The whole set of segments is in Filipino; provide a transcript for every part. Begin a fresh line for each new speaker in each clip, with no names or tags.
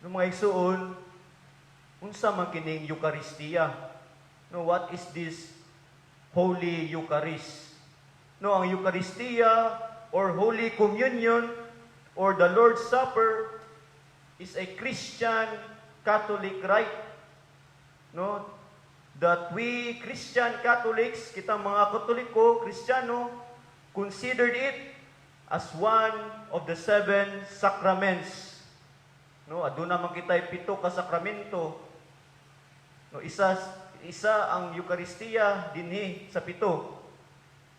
No mga igsuon, unsa man kining Eucharistia? No, what is this Holy Eucharist? No, ang Eucharistia or Holy Communion or the Lord's Supper is a Christian Catholic rite. No, that we Christian Catholics, kita mga Katoliko, Kristiyano, considered it as one of the 7 sacraments. No, aduna man kitay 7 ka sakramento. No, isa ang Eucharistia dinhi sa 7.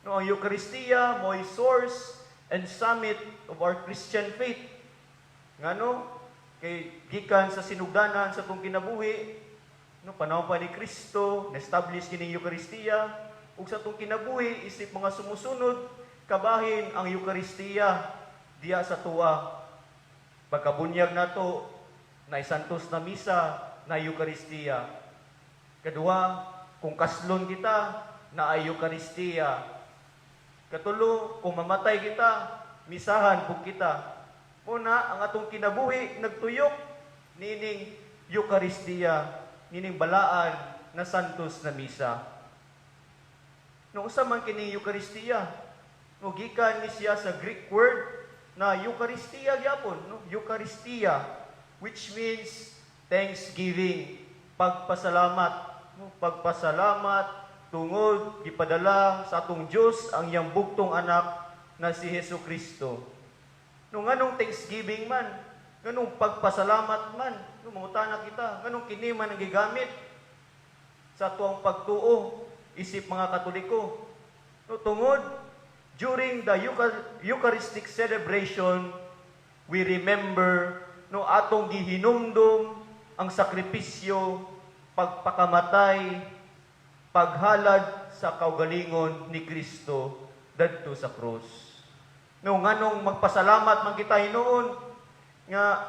No, ang Eucharistia mo'y source and summit of our Christian faith. Ngano? Kay gikan sa sinugdanan sa tong kinabuhi, no, panahon pa ni Kristo, na-establish kini Eucharistia, ug sa tong kinabuhi isip mga sumusunod kabahin ang Eucharistia diya sa tuwa. Pagkabunyag nato na isantos na misa na Eucharistia. Kadua, kung kaslon kita na ay Eucharistia. Katulo, kung mamatay kita, misahan po kita. Una, ang atong kinabuhi nagtuyok nining Eucharistia, nining balaan na santos na misa. Nung usa man kini Eucharistia, no, gikan ni siya sa Greek word na Eucharistia gyapon, no? Eucharistia, which means thanksgiving, pagpasalamat, no? Pagpasalamat tungod gipadala sa atong Dios ang iyang bugtong anak na si Hesukristo. No, nganong thanksgiving man, nganong pagpasalamat man, no, mangutana kita, nganong kini man ang gigamit sa tuang pagtuo isip mga Katoliko. No, tungod during the Eucharistic celebration, we remember no atong gihinumdum ang sakripisyo, pagpakamatay, paghalad sa kaugalingon ni Kristo dadto sa krus. No, nganong magpasalamat man kita hinuon nga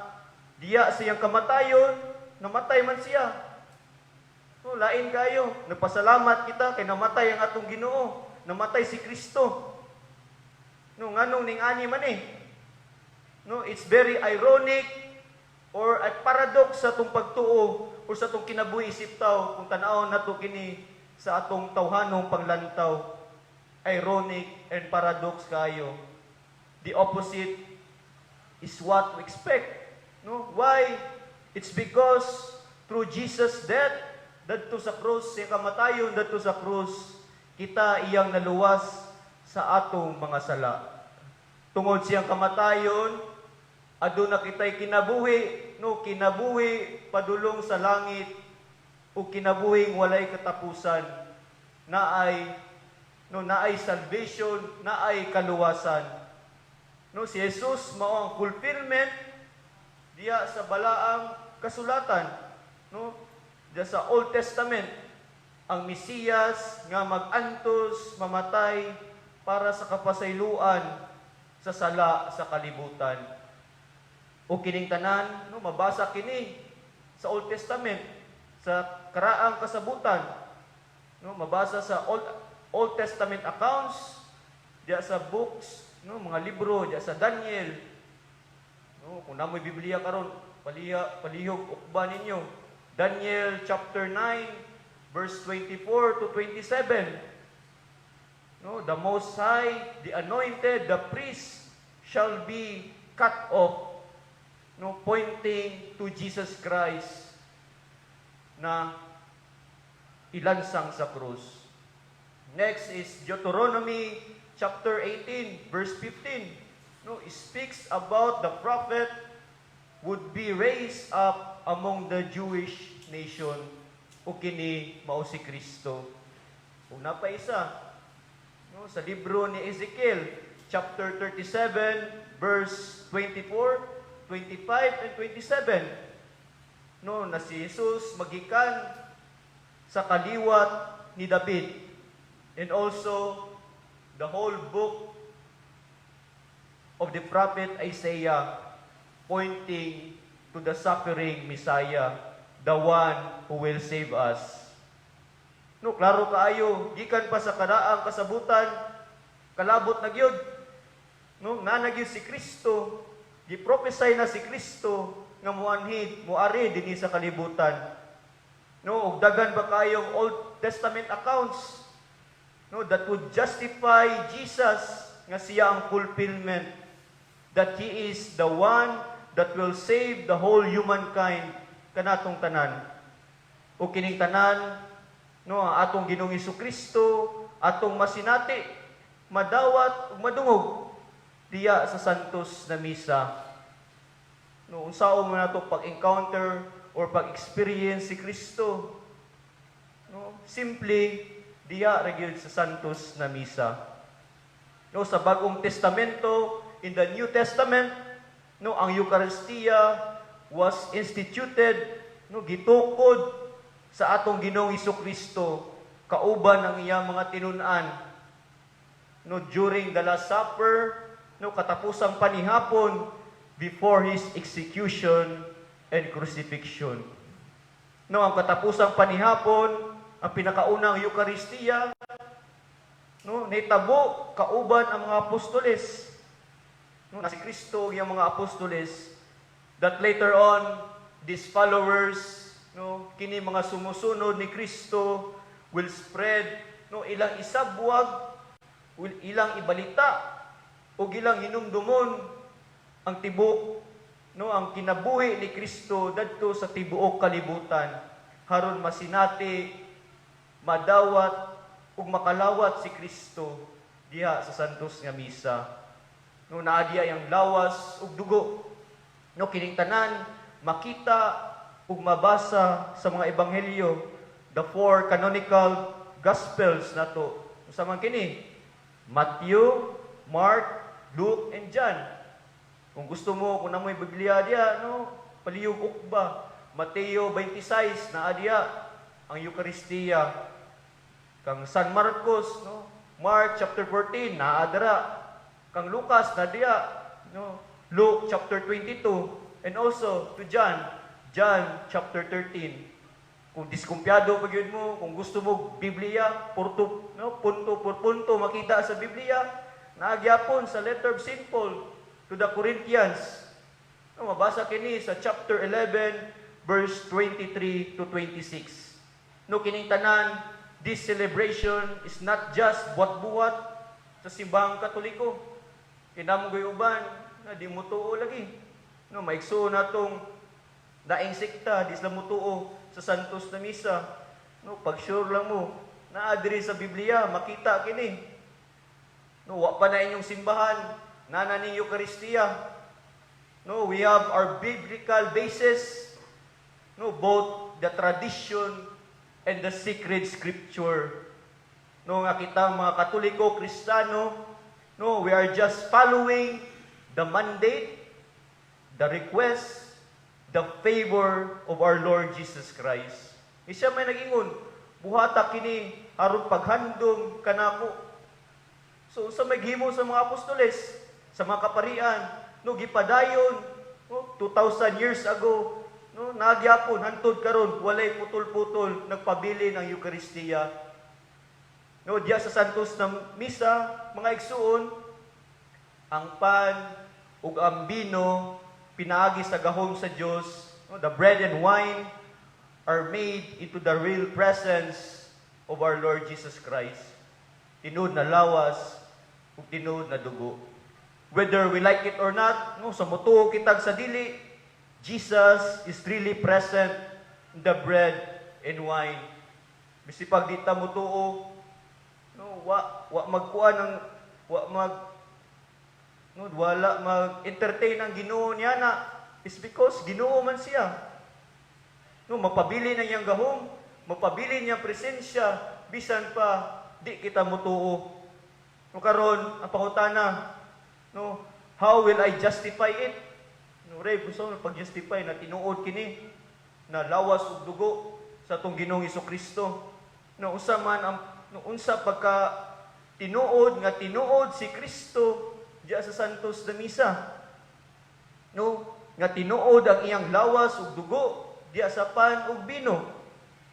diya siyang kamatayon, namatay man siya. No, lain kayo, nagpasalamat kita kay namatay ang atong Ginoo, namatay si Kristo. No, nganong ning-ani man eh. No, it's very ironic or a paradox sa atong pagtuo o sa atong kinabuhi isip taw kung tan-awon nato kini sa atong tawhanong paglantaw. Ironic and paradox kayo. The opposite is what we expect. No, why? It's because through Jesus' death, dadto sa krus, siyang kamatayon dadto sa krus, kita iyang naluwas sa atong mga sala. Tungod siyang kamatayon, aduna kitay kinabuhi, no, kinabuhi padulong sa langit o kinabuhing walay katapusan. Naay salvation, naay kaluwasan. No, si Jesus mao ang fulfillment diya sa balaang kasulatan, no? Diya sa Old Testament, ang Mesiyas nga mag-antos, mamatay para sa kapasayloan sa sala sa kalibutan. O kining tanan, no, mabasa kini sa Old Testament, sa karaang kasabutan. No, mabasa sa Old Testament accounts, diya sa books, no, mga libro, diya sa Daniel. No, kung namoy Biblia karon, palihog ukba ninyo. Daniel chapter 9, verse 24 to 27. No, the Most High, the Anointed, the priest shall be cut off. No, pointing to Jesus Christ na ilansang sa krus. Next is Deuteronomy chapter 18, verse 15. No, it speaks about the prophet would be raised up among the Jewish nation. O kini mao si Kristo. Kung napaisa, no, sa libro ni Ezekiel, chapter 37, verse 24, 25, and 27. No, na si Jesus magikan sa kaliwat ni David. And also, the whole book of the prophet Isaiah pointing to the suffering Messiah, the one who will save us. No, klaro kaayo, gikan pa sa karaang kasabutan, kalabot na gyud. No, nanegyud si Kristo, giprophesy na si Kristo nga muanhid muari dinhi sa kalibutan. No, ug dagan ba kayong Old Testament accounts, no, that would justify Jesus nga siya ang fulfillment, that He is the one that will save the whole humankind kanatong tanan. O kining tanan, no, ang atong Ginoong Hesukristo, atong masinati, madawat ug madungog diya sa santos na misa. No, unsaon mo nato pag-encounter or pag-experience si Kristo? No, simply diya ra gyud sa santos na misa. No, sa Bagong Testamento, in the New Testament, no, ang Eucharistia was instituted, no, gitukod sa atong Ginoong Hesukristo kauban ang iyang mga tinun-an. No, during the Last Supper, no, katapusang panihapon before His execution and crucifixion. No, ang katapusang panihapon, ang pinakaunang Eucharistia, no, nitabo kauban ang mga apostoles. No, na si Kristo yung mga apostoles, that later on these followers, no, kini mga sumusunod ni Kristo will spread, no, ilang isabwag, ilang ibalita o ilang hinumdumon ang tibok, no, ang kinabuhi ni Kristo dadto sa tibuok kalibutan haron masinati, madawat ug makalawat si Kristo diha sa santos nga misa. No, naa diya yang lawas ug dugo. No, kining tanan makita ug mabasa sa mga ebanghelyo, the 4 canonical gospels nato. Usa man kini? Matthew, Mark, Luke, and John. Kung gusto mo, kung namoy Biblia diya, no, palihog ukba. Mateo 26 naa diya ang Eucharistia. Kang San Marcos, no, Mark chapter 14 naa dira. Kang Lucas na diya, no, Luke chapter 22, and also to John chapter 13. Kung diskumpyado pa gyud mo, kung gusto mo Biblia, punto por punto makita sa Biblia, naagyapon sa letter of St. Paul to the Corinthians. No, mabasa kini sa chapter 11 verse 23 to 26. No, kining tanan, this celebration is not just buhat-buhat sa simbahang Katoliko. Kinamgoy uban na di mo tuo lagi. No, maigsuon natong daing sekta, di sila mo tuo sa santos na misa. No, pag sure lang mo na diri sa Biblia makita kini. No, wa pa na inyong simbahan, nana ning Eucharistia. No, we have our biblical basis. No, both the tradition and the sacred scripture. No, nga kita mga Katoliko, Kristiyano, no, we are just following the mandate, the request, the favor of our Lord Jesus Christ. Isa may nag-ingon, buhata kini aron paghandom kanako. So sa maghimo sa mga apostoles, sa mga kaparian, no, gipadayon, no, 2,000 years ago, no, nagyapon hantod karon walay putol-putol nagpabili ng Eucharistia. No, diya sa santos na misa, mga igsuon, ang pan ug ang bino pinaagi sa gahom sa Dios. No, the bread and wine are made into the real presence of our Lord Jesus Christ. Tinud na lawas ug tinud na dugo. Whether we like it or not, no, sa mutuo kitag sa dili, Jesus is really present in the bread and wine. Bisi pag di ta mutuo, no, magkuan ng wala mag-entertain ang Ginoo niya na is because Ginoo man siya. No, mapabili na iyang gahom, mapabili niya presensya, bisan pa di kita mutuo. No, karon ang pangutana, no, how will I justify it? No, Ray, gusto mo pag-justify na tinuod kini na lawas ug dugo sa atong Ginoong Hesukristo. No, unsa man ang unsa pagka tinuod nga tinuod si Kristo diya sa santos na misa. No, nga tinuod ang iyang lawas ug dugo diya sa pan ug bino.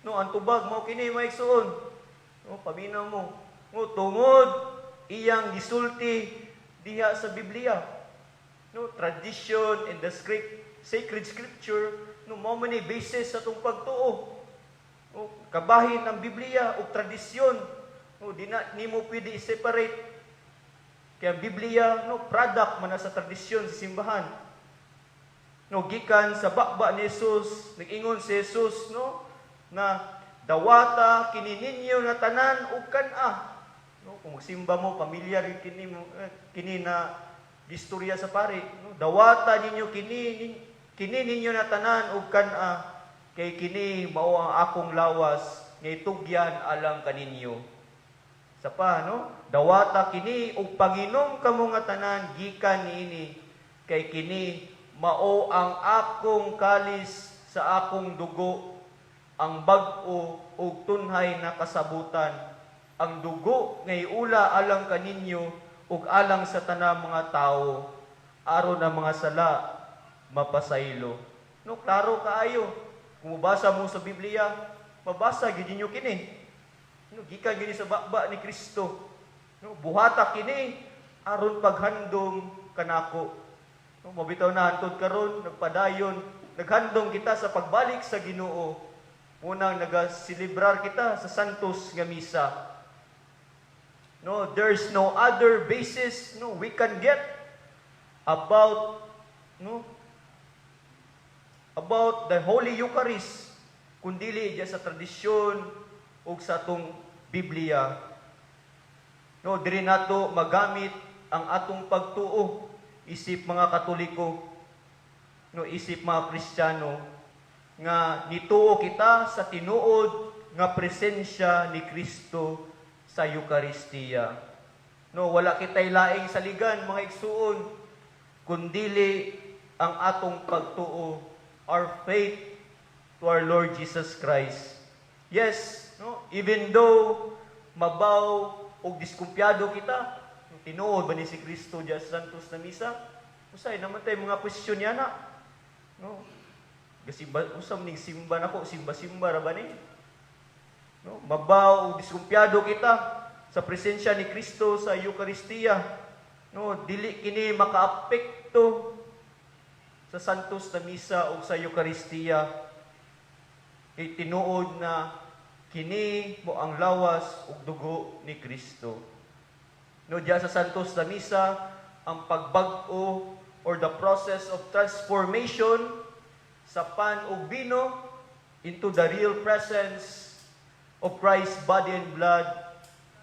No, ang tubag mao kini maigsoon. No, paminaw mo. No, tungod iyang gisulti diha sa Biblia. No, tradition and the script sacred scripture, no mao man ni basis sa atong pagtuo. O kabahin ang Biblia o tradisyon, no di na nimo pwede i-separate. Kaya ang Biblia no product man na sa tradisyon sa simbahan. No gikan sa bakba ni Jesus, nag-ingon si Jesus no na dawata kini ninyo na tanan ug kan-a. No, kung magsimba mo, pamilyar kini na istorya sa pari. No, dawata ninyo kini ninyo na tanan ug kan-a kay kini mao ang akong lawas nga itugyan alang kaninyo. Sa pa no, dawata kini ug panginom kamo nga tanan gikan niini kay kini mao ang akong kalis sa akong dugo, ang bag-o ug tunhay na kasabutan, ang dugo nga iula alang kaninyo ug alang sa tanang mga tao, aron ang mga sala mapasaylo. No, klaro kaayo. Kung mabasa mo sa Biblia, mabasa gid ninyo kini. No, gikan gini sa bakba ni Kristo. No, buhata kini aron paghandom kanako. No, mabitaw na hantod karon nagpadayon, naghandom kita sa pagbalik sa Ginoo. Unang nagaselebrar kita sa Santos nga misa. No, there's no other basis no we can get about the Holy Eucharist kundili diya sa tradisyon ug sa atong Biblia. No, diri nato magamit ang atong pagtuo isip mga Katoliko, no isip mga Kristiyano nga nituo kita sa tinuod nga presensya ni Kristo sa Eucharistia. No, wala kitay laing saligan mga igsuon kundili ang atong pagtuo, our faith to our Lord Jesus Christ. Yes, no, even though mabaw o diskumpyado kita, tinuod ba ni si Kristo diya sa Santos na Misa? Usay naman tayo mga question yana. No, gasimba usam ning simba nako, simba-simba ra ba ni? No, mabaw o diskumpyado kita sa presensya ni Kristo sa Eucharistia. No, dili kini makaapekto sa Santos na Misa o sa Eucharistia. Tinuod na kini mo ang lawas ug dugo ni Kristo. No, diya sa Santos na Misa, ang pagbag-o or the process of transformation sa pan ug bino into the real presence of Christ's body and blood,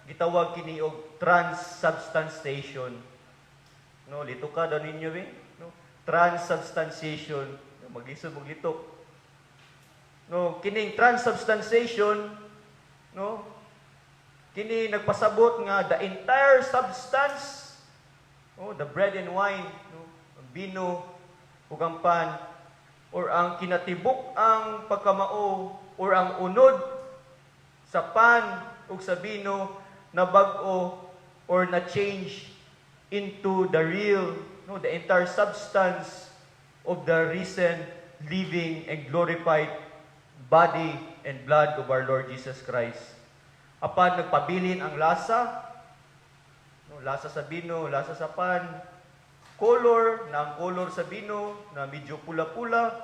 gitawag kini og transubstantiation. No, lito ka daw ninyo be? No, transubstantiation. Maglisod mo litok. No, kining transubstantiation, no, kini nagpasabot nga the entire substance, oh, the bread and wine, no, ang bino ug ang pan, or ang kinatibuk ang pagkamao or ang unod sa pan ug sa bino na bag-o or na change into the real, no, the entire substance of the risen, living and glorified body and blood of our Lord Jesus Christ. Apan nagpabilin ang lasa, no, lasa sa bino, lasa sa pan, color, na ang color sa bino na medyo pula-pula,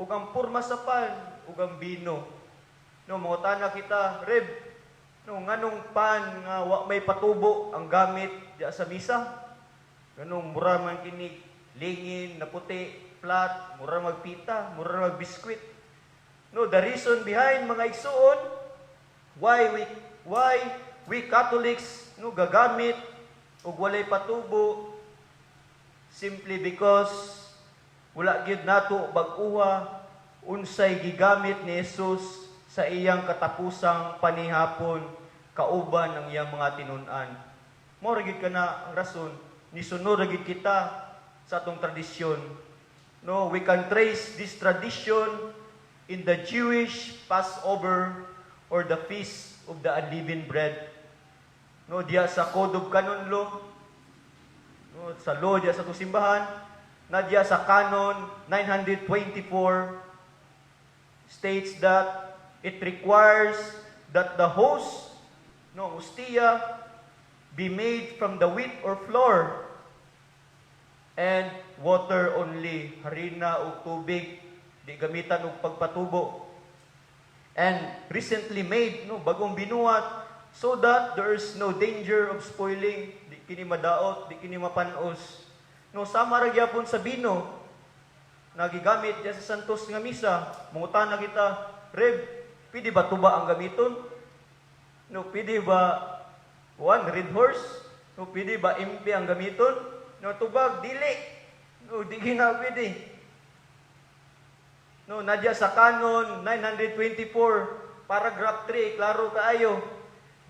ug ang porma sa pan, ug ang bino. No, mangutana kita, Reb, no, nganong pan nga wa may patubo ang gamit diya sa misa? Nganong mura man kini lingin na puti, flat, mura magpita, mura magbiskwit. No, the reason behind mga igsuon why we Catholics no gagamit og walay patubo simply because wala gyud nato bag-uha unsay gigamit ni Jesus sa iyang katapusang panihapon kauban ng iyang mga tinun-an. Mao ra gyud kana ang rason ni sunod ra gyud kita sa atong tradisyon. No, we can trace this tradition in the Jewish Passover or the Feast of the Unleavened Bread. No, diya sa Code of Canon Law, no, sa law diya sa simbahan, na diya sa Canon 924 states that it requires that the host, no, hostia, be made from the wheat or flour, and water only, harina o tubig, di gamitan og pagpatubo. And recently made, no, bagong binuhat, so that there is no danger of spoiling, di kini madaot, di kini mapanos. No, sama ra gyapon sa bino, nagigamit diya sa santos nga misa, mungutana kita, Reb, pwede ba tuba ang gamiton? No, pwede ba one red horse? No, pwede ba impi ang gamiton? No, tubag, dili. No, di gina pwede. No, nadya sa Canon 924, paragraph 3, klaro kaayo.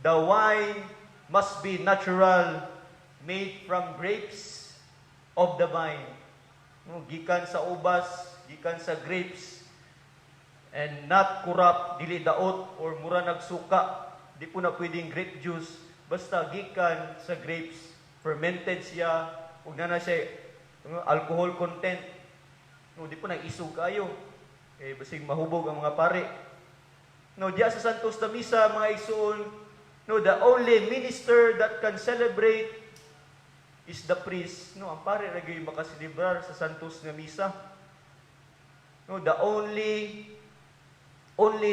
The wine must be natural, made from grapes of the vine. No, gikan sa ubas, gikan sa grapes, and not corrupt, dili daot, or mura nagsuka. Di po na pwedeng grape juice, basta gikan sa grapes, fermented siya, huwag na siya alcohol content. No, di po na isog kayo. Eh, basig mahubog ang mga pare. No, diya sa Santos na Misa, mga igsoon, no, the only minister that can celebrate is the priest. No, ang pare lagi makaselebrar sa Santos na Misa. No, the only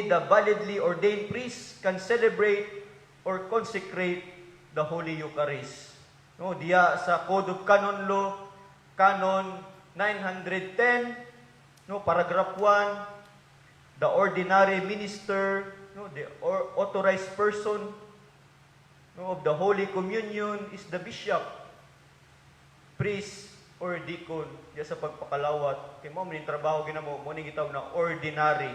the validly ordained priest can celebrate or consecrate the Holy Eucharist. No, diya sa Code of Canon Law, Canon 910, no, paragraph 1, the ordinary minister, no, the authorized person, no, of the Holy Communion is the bishop, priest, or deacon. Diya sa pagpakalawat. Kaya mo, maning trabaho ginamo, mo ning gitawag na ordinary.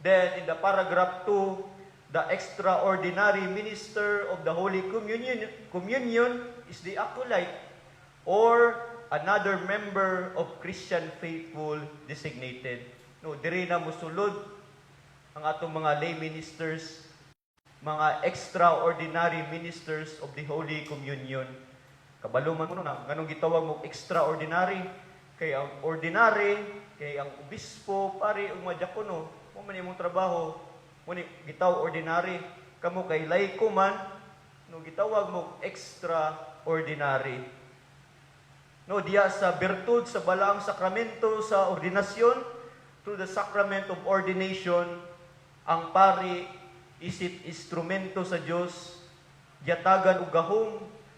Then, in the paragraph 2, the extraordinary minister of the Holy Communion is the acolyte, or another member of Christian faithful designated. No, diri na musulod ang atong mga lay ministers, mga extraordinary ministers of the Holy Communion. Kabalo man mo na, ganong gitawag mo extraordinary, kay ang ordinary, kay ang obispo, pare, ug madyakono, mo man imong trabaho, mo ni gitaw ordinary, kamo kay laiko man, no gitawag mo extraordinary. No, diya sa bertud sa balaang sakramento sa ordinasyon, through the sacrament of ordination, ang pari isip instrumento sa Dios, yatagan og gahom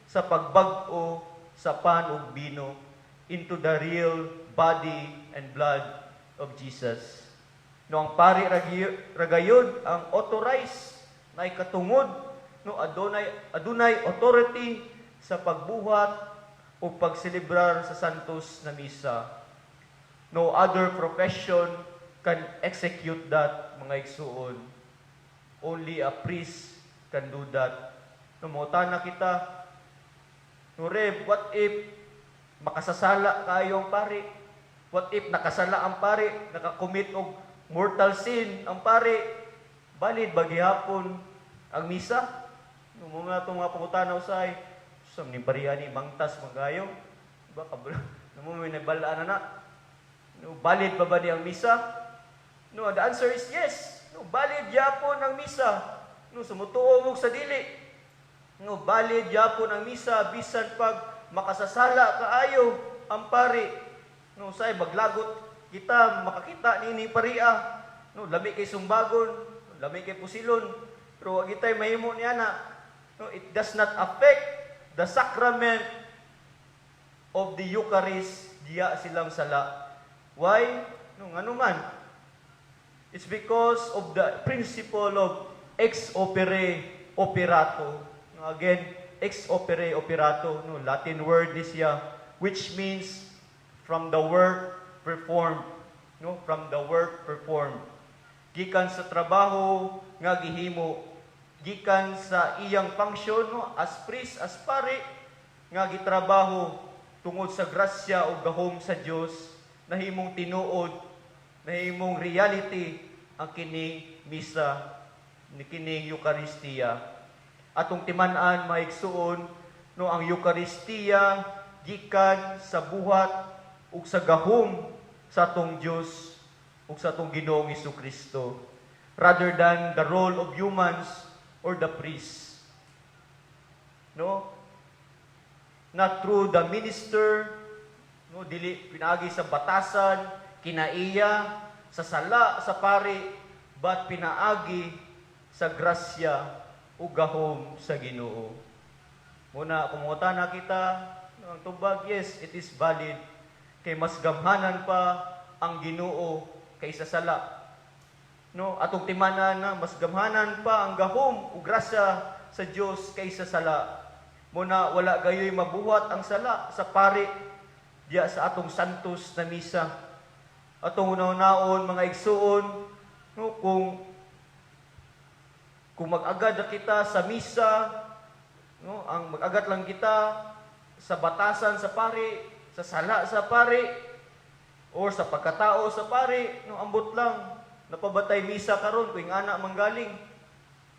sa pagbag-o sa pan ug bino into the real body and blood of Jesus. No, ang pari ragayod ang authorized na ikatungod, no, adunay authority sa pagbuhat o pagselebrar sa Santos na Misa. No other profession can execute that, mga igsuon. Only a priest can do that. No, mautan na kita, no, Reb, what if makasasala kayo ang pari? What if nakasala ang pari, nakakommit og mortal sin ang pari? Valid ba gihapon ang misa? No, mga itong mga pangutanaw sa sa ni Bariani mangtas magayo, ba kabalo namo may nabalaan na. No, valid pa ba di ang misa? No, the answer is yes. No, valid gyapon ang misa. No, sumutuo mo sa dili. No, valid gyapon ang misa bisan pag makasasala kaayo ang pari. No, say maglagot kita makakita nini paria. No, lami kay sumbagon, lami kay pusilon, pero wag kitay mahimo niya na. No, it does not affect the sacrament of the Eucharist, diya silang sala. Why? No, ano man? It's because of the principle of ex opere operato. No, again, ex opere operato, no, Latin word ni siya, which means from the work performed. No, from the work performed. Gikan sa trabaho nga gihimo, gikan sa iyang function, no, as priest, as pari, nga gitrabaho tungod sa grasya o gahom sa Dios, nahimong tinuod, nahimong reality ang kining misa, ni kining Eucharistia. Atong timan-an maigsuon, no, ang Eucharistia gikan sa buhat ug sa gahom sa atong Dios ug sa atong Ginoong Hesukristo, rather than the role of humans or the priest. No? Not through the minister, No, dili pinaagi sa batasan, kinaiya, sa sala, sa pari, but pinaagi sa grasya ug gahom sa Ginoo. Muna kumungutana kita, no, ang tubag, yes, it is valid. Kay mas gamhanan pa ang Ginoo kaysa sala. No, atong timanan na mas gamhanan pa ang gahom ug grasya sa Dios kaysa sala. Muna wala gayoy mabuhat ang sala sa pari diya sa atong santos na misa. Atong unaw-naon mga igsuon, no, kung mag-agad na kita sa misa, no, ang mag-agad lang kita sa batasan sa pari, sa sala sa pari, or sa pagkatao sa pari, no, ambot lang napabatay misa karon kung ana manggaling.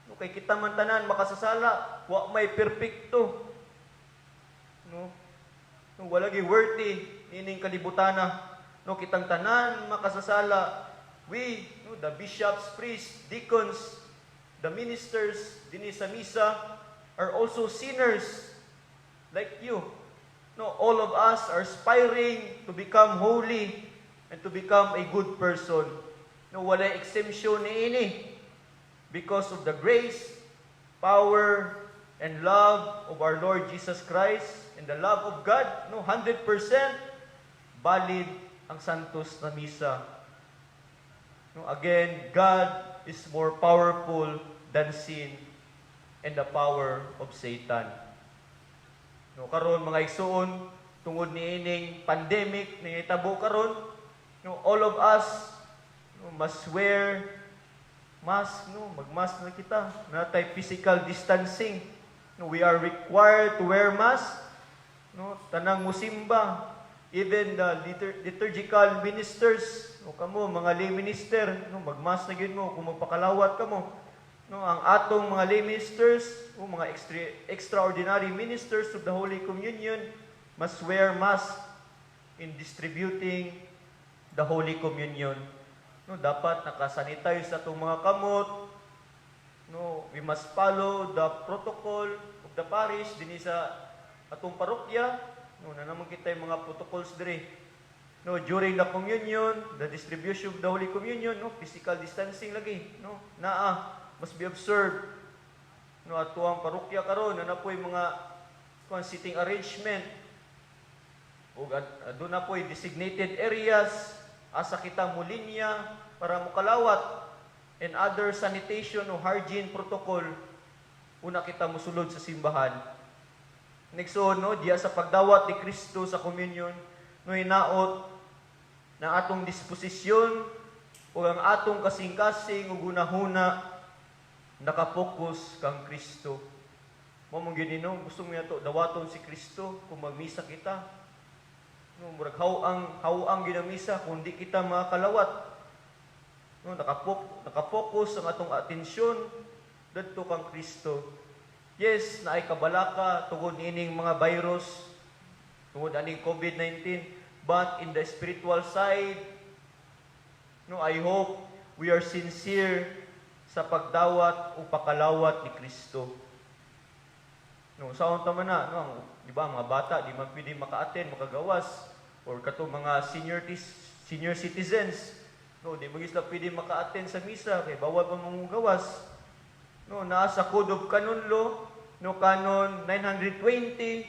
No, kay kita man tanan makasasala, wa may perpekto. No, wala gi worthy ining kalibutana. No, kitang tanan makasasala. We, no, the bishops, priests, deacons, the ministers dinhi sa misa are also sinners like you. No, all of us are aspiring to become holy and to become a good person. No, wala exemption niini because of the grace, power, and love of our Lord Jesus Christ and the love of God. No, 100% valid ang santos na misa. No, again, God is more powerful than sin and the power of Satan. No, karon mga igsoon, tungod niining pandemic na hitabo karon, no, all of us, no, must wear mask, no, magmask na kita. Natay physical distancing. No, we are required to wear mask. No, tanang musimba, even the liturgical ministers, no, kamo mga lay minister, no, magmask na gyud mo kung magpakalawat kamo. No, ang atong mga lay ministers, o mga extraordinary ministers of the Holy Communion must wear mask in distributing the Holy Communion. No, dapat nakasanitize sa itong mga kamot. No, we must follow the protocol of the parish dinhi sa atong parokya. No, na naman kita yung mga protocols dire. No, during the communion, the distribution of the Holy Communion, no, physical distancing lagi, no, must be observed. No, ato ang parokya karon na napoy mga seating arrangement. Ug adto na poy designated areas asa kita mulinya para mokalawat and other sanitation o hygiene protocol una kita mosulod sa simbahan. Next no, diya sa pagdawat ni Kristo sa communion, no, hinaot na atong disposisyon o ang atong kasing-kasing o gunahuna nakapokus kang Kristo. Mo mong ginino, gusto mo yato dawaton si Kristo kung magmisa kita. No, murag hawang ginamisa kung di kita makakalawat. No, nakapokus ang atong atensyon dadto kang Kristo. Yes, na ay kabalaka tungod ining mga virus, tungod aning COVID-19, but in the spiritual side, no, I hope we are sincere sa pagdawat o pakalawat ni Kristo. No, saon ta man na, no, di ba, mga bata di man pwede maka-attend, makagawas, or kato mga senior citizens, no, di man sila pwede maka-attend sa misa kay bawal pa mangugawas. No, nasa Code of Canon Law, no, Canon 920,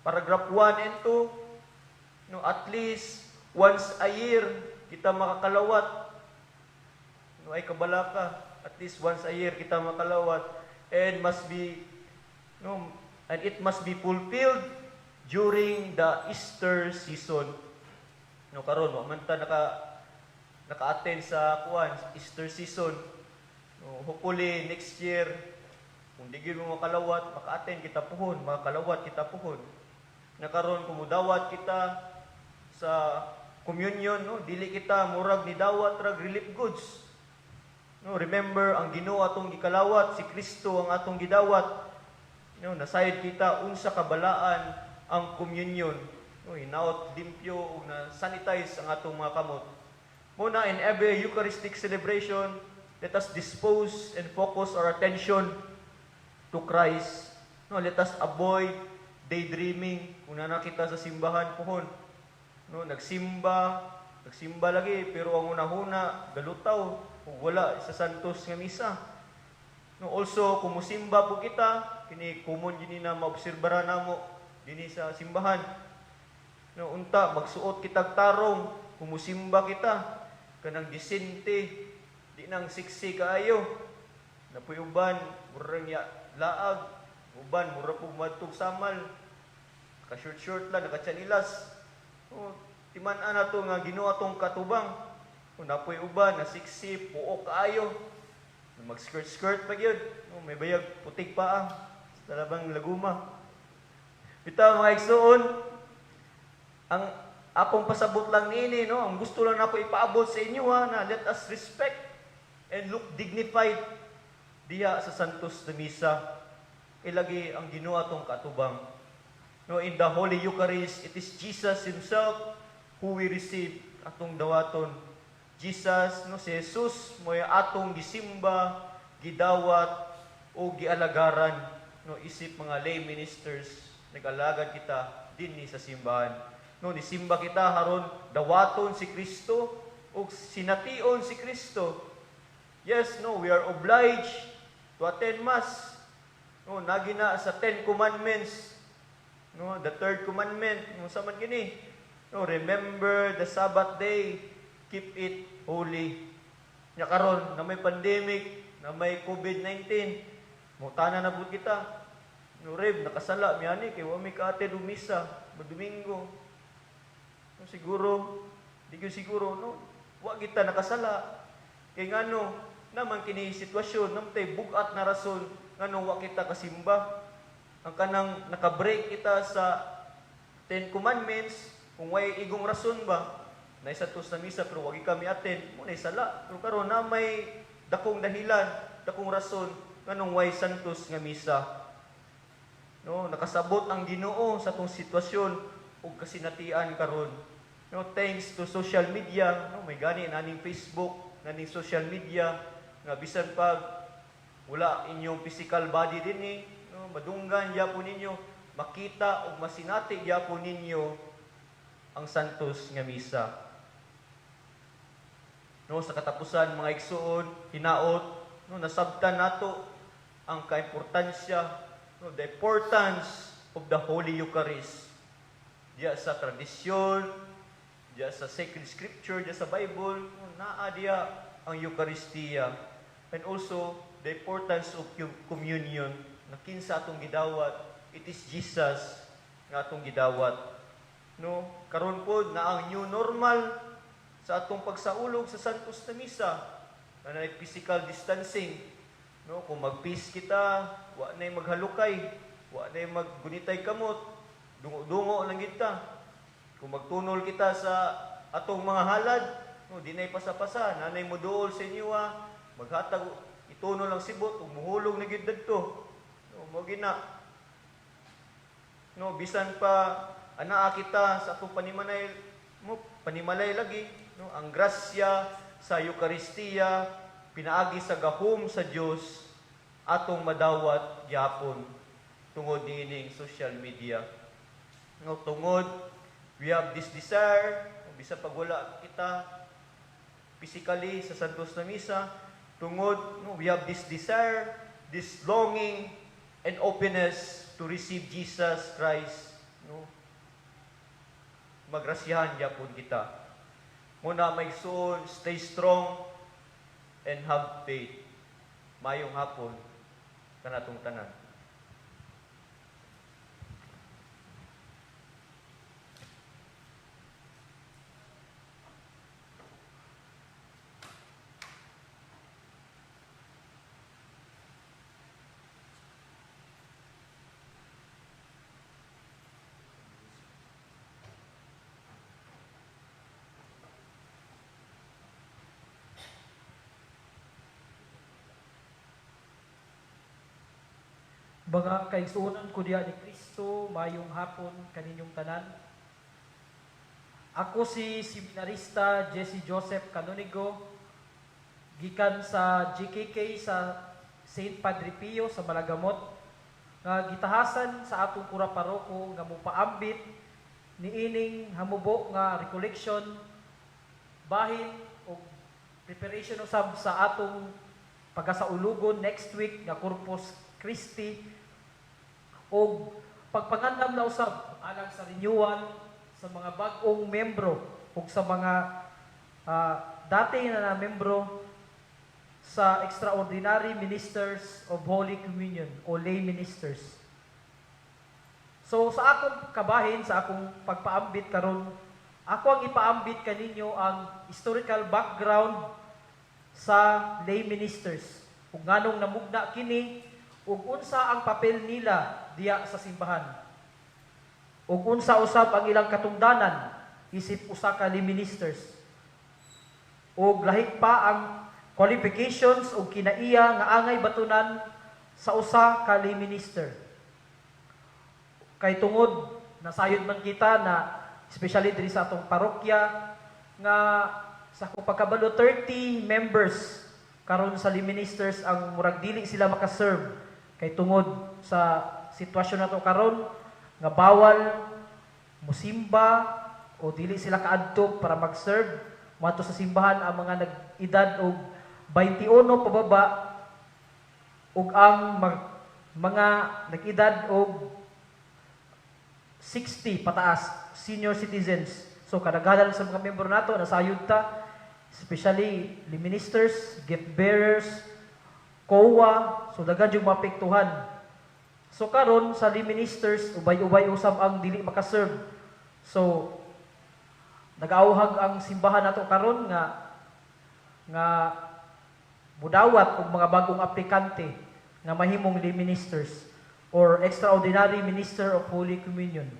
paragraph 1 and 2, no, at least once a year kita makakalawat. No, ay kabalaka, at least once a year kita makalawat, and it must be fulfilled during the Easter season. No, karon wa man ta naka-attend sa Easter season. No, hopefully next year kung di gyud mo makalawat, maka-attend kita puhon, makalawat kita puhon. Na karon kung mudawat kita sa communion, no, dili kita murag ni dawat rag relief goods. No, remember ang Ginoo atong gikalawat, si Kristo ang atong gidawat. No, nasayod kita unsa kabalaan ang communion. No, hinaot limpyo ug na sanitize ang atong mga kamot. Muna in every Eucharistic celebration, let us dispose and focus our attention to Christ. No, let us avoid daydreaming kung na nakita sa simbahan pohon. No, nagsimba lagi, pero ang una-huna, galutaw, ug wala sa santos nga misa. No, also, kumusimba po kita, kini common gini na maobserbara namo dinhi sa simbahan. No, unta, magsuot kitag tarong, kumusimba kita, kanang disente, di nang siksi kaayo. Napoy uban, murang ya laag, uban, mura po madtog samal, naka-short-short lang, naka-chanilas. O, timan-an na to nga Ginoo atong katubang. O, napoy uban, na siksi, puok kaayo. Mag-skirt-skirt pa yun. O, may bayag, putik pa sa talabang laguma. Bitaw mga igsoon, ang akong pasabot lang nini, no? Ang gusto lang ako ipaabot sa inyo na let us respect and look dignified diya sa Santos na Misa. Ilagi ang Ginoo atong katubang. No, in the Holy Eucharist, it is Jesus Himself who we receive atong dawaton. Jesus, no, si Jesus mo'y atong gisimba, gidawat o gialagaran, no, isip mga lay ministers, nag-alagad kita dinhi sa simbahan. No, nisimba kita haron dawaton si Kristo o sination si Kristo. Yes, no, we are obliged to attend Mass. No, nagina sa 10 Commandments. No, the third commandment, no, sa man kini. No, remember the Sabbath day, keep it holy. Nya karon na may pandemic, na may COVID-19, mutana na pud kita. No, reb nakasala miyani kay wa mi ka-attend misa, Domingo. No, siguro, di gyud siguro, no, wa kita nakasala. Kay ngano naman kini sitwasyon namtay bugat na rason ngano wa kita kasimba. Ang kanang naka-break kita sa 10 Commandments, kung way igong rason ba, na isa tos na misa pero wagi kami attend, muna isala. Pero karon na may dakong dahilan, dakong rason, nganong way santos nga misa. No, nakasabot ang Ginoo sa tong sitwasyon ug kasinatian karon. No, thanks to social media, no, may gani naning Facebook, naning social media, nga bisan pag wala inyong physical body dinhi, no, madunggan gyapon ninyo, makita o masinati gyapon ninyo ang santos nga misa. No, sa katapusan mga igsoon, hinaot, no, nasabtan nato ang kaimportansya, no, the importance of the Holy Eucharist. Diya sa tradisyon, diya sa sacred scripture, diya sa Bible, no, naa diya ang Eucharistia. And also the importance of communion, na kinsa atong gidawat, it is Jesus nga atong gidawat. No, karon pod na ang new normal sa atong pagsaulog sa Santos na Misa, na nay physical distancing. No, kung mag-peace kita, wa nay maghalukay, wa nay maggunitay kamot, dungo-dungo lang kita. Kung magtunol kita sa atong mga halad, no, di nay pasa-pasa, nanay mo duol sa inyo maghatag itunol lang sibot ug muhulog na gid didto. No, mo gina. No, bisan pa anaa kita sa atong panimalay lagi, no, ang grasya sa Eucharistia pinaagi sa gahom sa Dios atong madawat gyapon tungod niining social media. No, tungod we have this desire, bisan pag wala kita physically sa Santos na Misa, tungod no, we have this desire, this longing and openness to receive Jesus Christ, no, magrasyahan gyapon kita. Muna may soul, stay strong and have faith. Mayong hapon kanatong tanan.
Mga kaigsuonan ko diya ni Kristo, mayong hapon kaninyong tanan. Ako si seminarista Jesse Joseph Canonigo, gikan sa GKK sa St. Padre Pio sa Malagamot, nga gitahasan sa atong kura paroko nga mopaambit niining hamubo nga recollection bahin o preparation usab sa atong pagasaulugon next week nga Corpus Christi o pagpangandam na usab alang sa renewal sa mga bag-ong membro o sa mga dati na membro sa Extraordinary Ministers of Holy Communion o lay ministers. So sa akong kabahin, sa akong pagpaambit karon, ako ang ipaambit kaninyo ang historical background sa lay ministers. Kung nganong namugna kini, ug unsa ang papel nila diya sa simbahan. Ug unsa usab ang ilang katungdanan isip usa ka lay ministers. Ug lahik pa ang qualifications ug kinaiya nga angay batunan sa usa ka lay minister. Kay tungod nasayod man kita na especially diri sa atong parokya nga sa kung pagkabalo 30 members karon sa lay ministers ang murag dili sila makaserve kay tungod sa sitwasyon nato karon nga bawal musimba o dili sila kaadto para mag-serve moadto sa simbahan ang mga nag-edad og 21 pababa ug ang mga nag-edad og 60 pataas, senior citizens. So kadaghanan sa mga membro nato nasayod ta, especially the ministers, gift bearers, COA, so daghan yung mapektuhan. So karon sa the ministers ubay-ubay usab ang dili makaserve. So nag-auhag ang simbahan nato karon nga mudawat og mga bagong aplikante nga mahimong lay ministers or Extraordinary Minister of Holy Communion.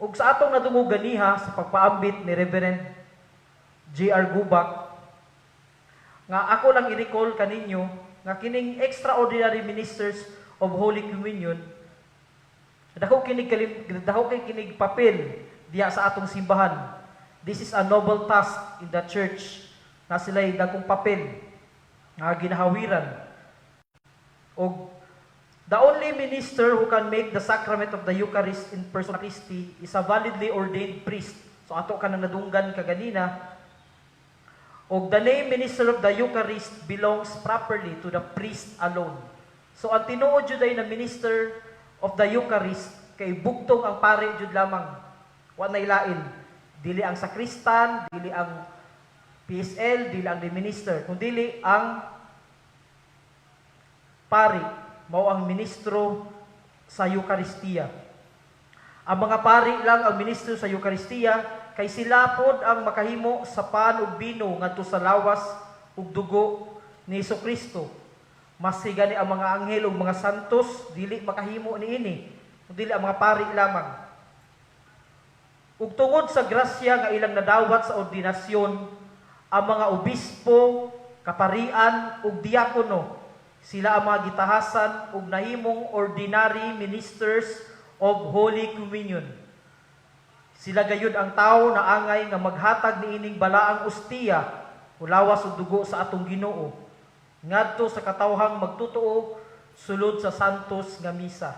Ug sa atong nadungog ganiha sa pagpaambit ni Reverend J.R. Gubak, nga ako lang i-recall kaninyo nga kining Extraordinary Ministers of Holy Communion, dako kay kinig papel diya sa atong simbahan. This is a noble task in the church na sila'y dagkong papel nga ginahawiran. Og the only minister who can make the sacrament of the Eucharist in persona Christi is a validly ordained priest. So ato ka nang nadunggan kaganina. Og the name minister of the Eucharist belongs properly to the priest alone. So ang tinuod jud ay na minister of the Eucharist kay bugtong ang pare jud lamang. Wa nay lain. Dili ang sakristan, dili ang PSL, dili ang minister, kundi ang pari mao ang ministro sa Eucharistia. Ang mga pari lang ang ministro sa Eucharistia kay sila pod ang makahimo sa pan ug bino ngadto sa lawas ug dugo ni Jesucristo. Masi gani ang mga anghel ug mga santos dili makahimo niini, kundi ang mga pari lamang. Ug tungod sa grasya nga ilang nadawat sa ordinasyon, ang mga obispo, kaparian ug diakono sila ang mga gitahasan ug nahimong ordinary ministers of Holy Communion. Sila gayud ang tawo na angay nga maghatag niining balaang ostiya o lawas ug dugo sa atong Ginoo ngadto sa katawhang magtutuo sulod sa santos nga misa.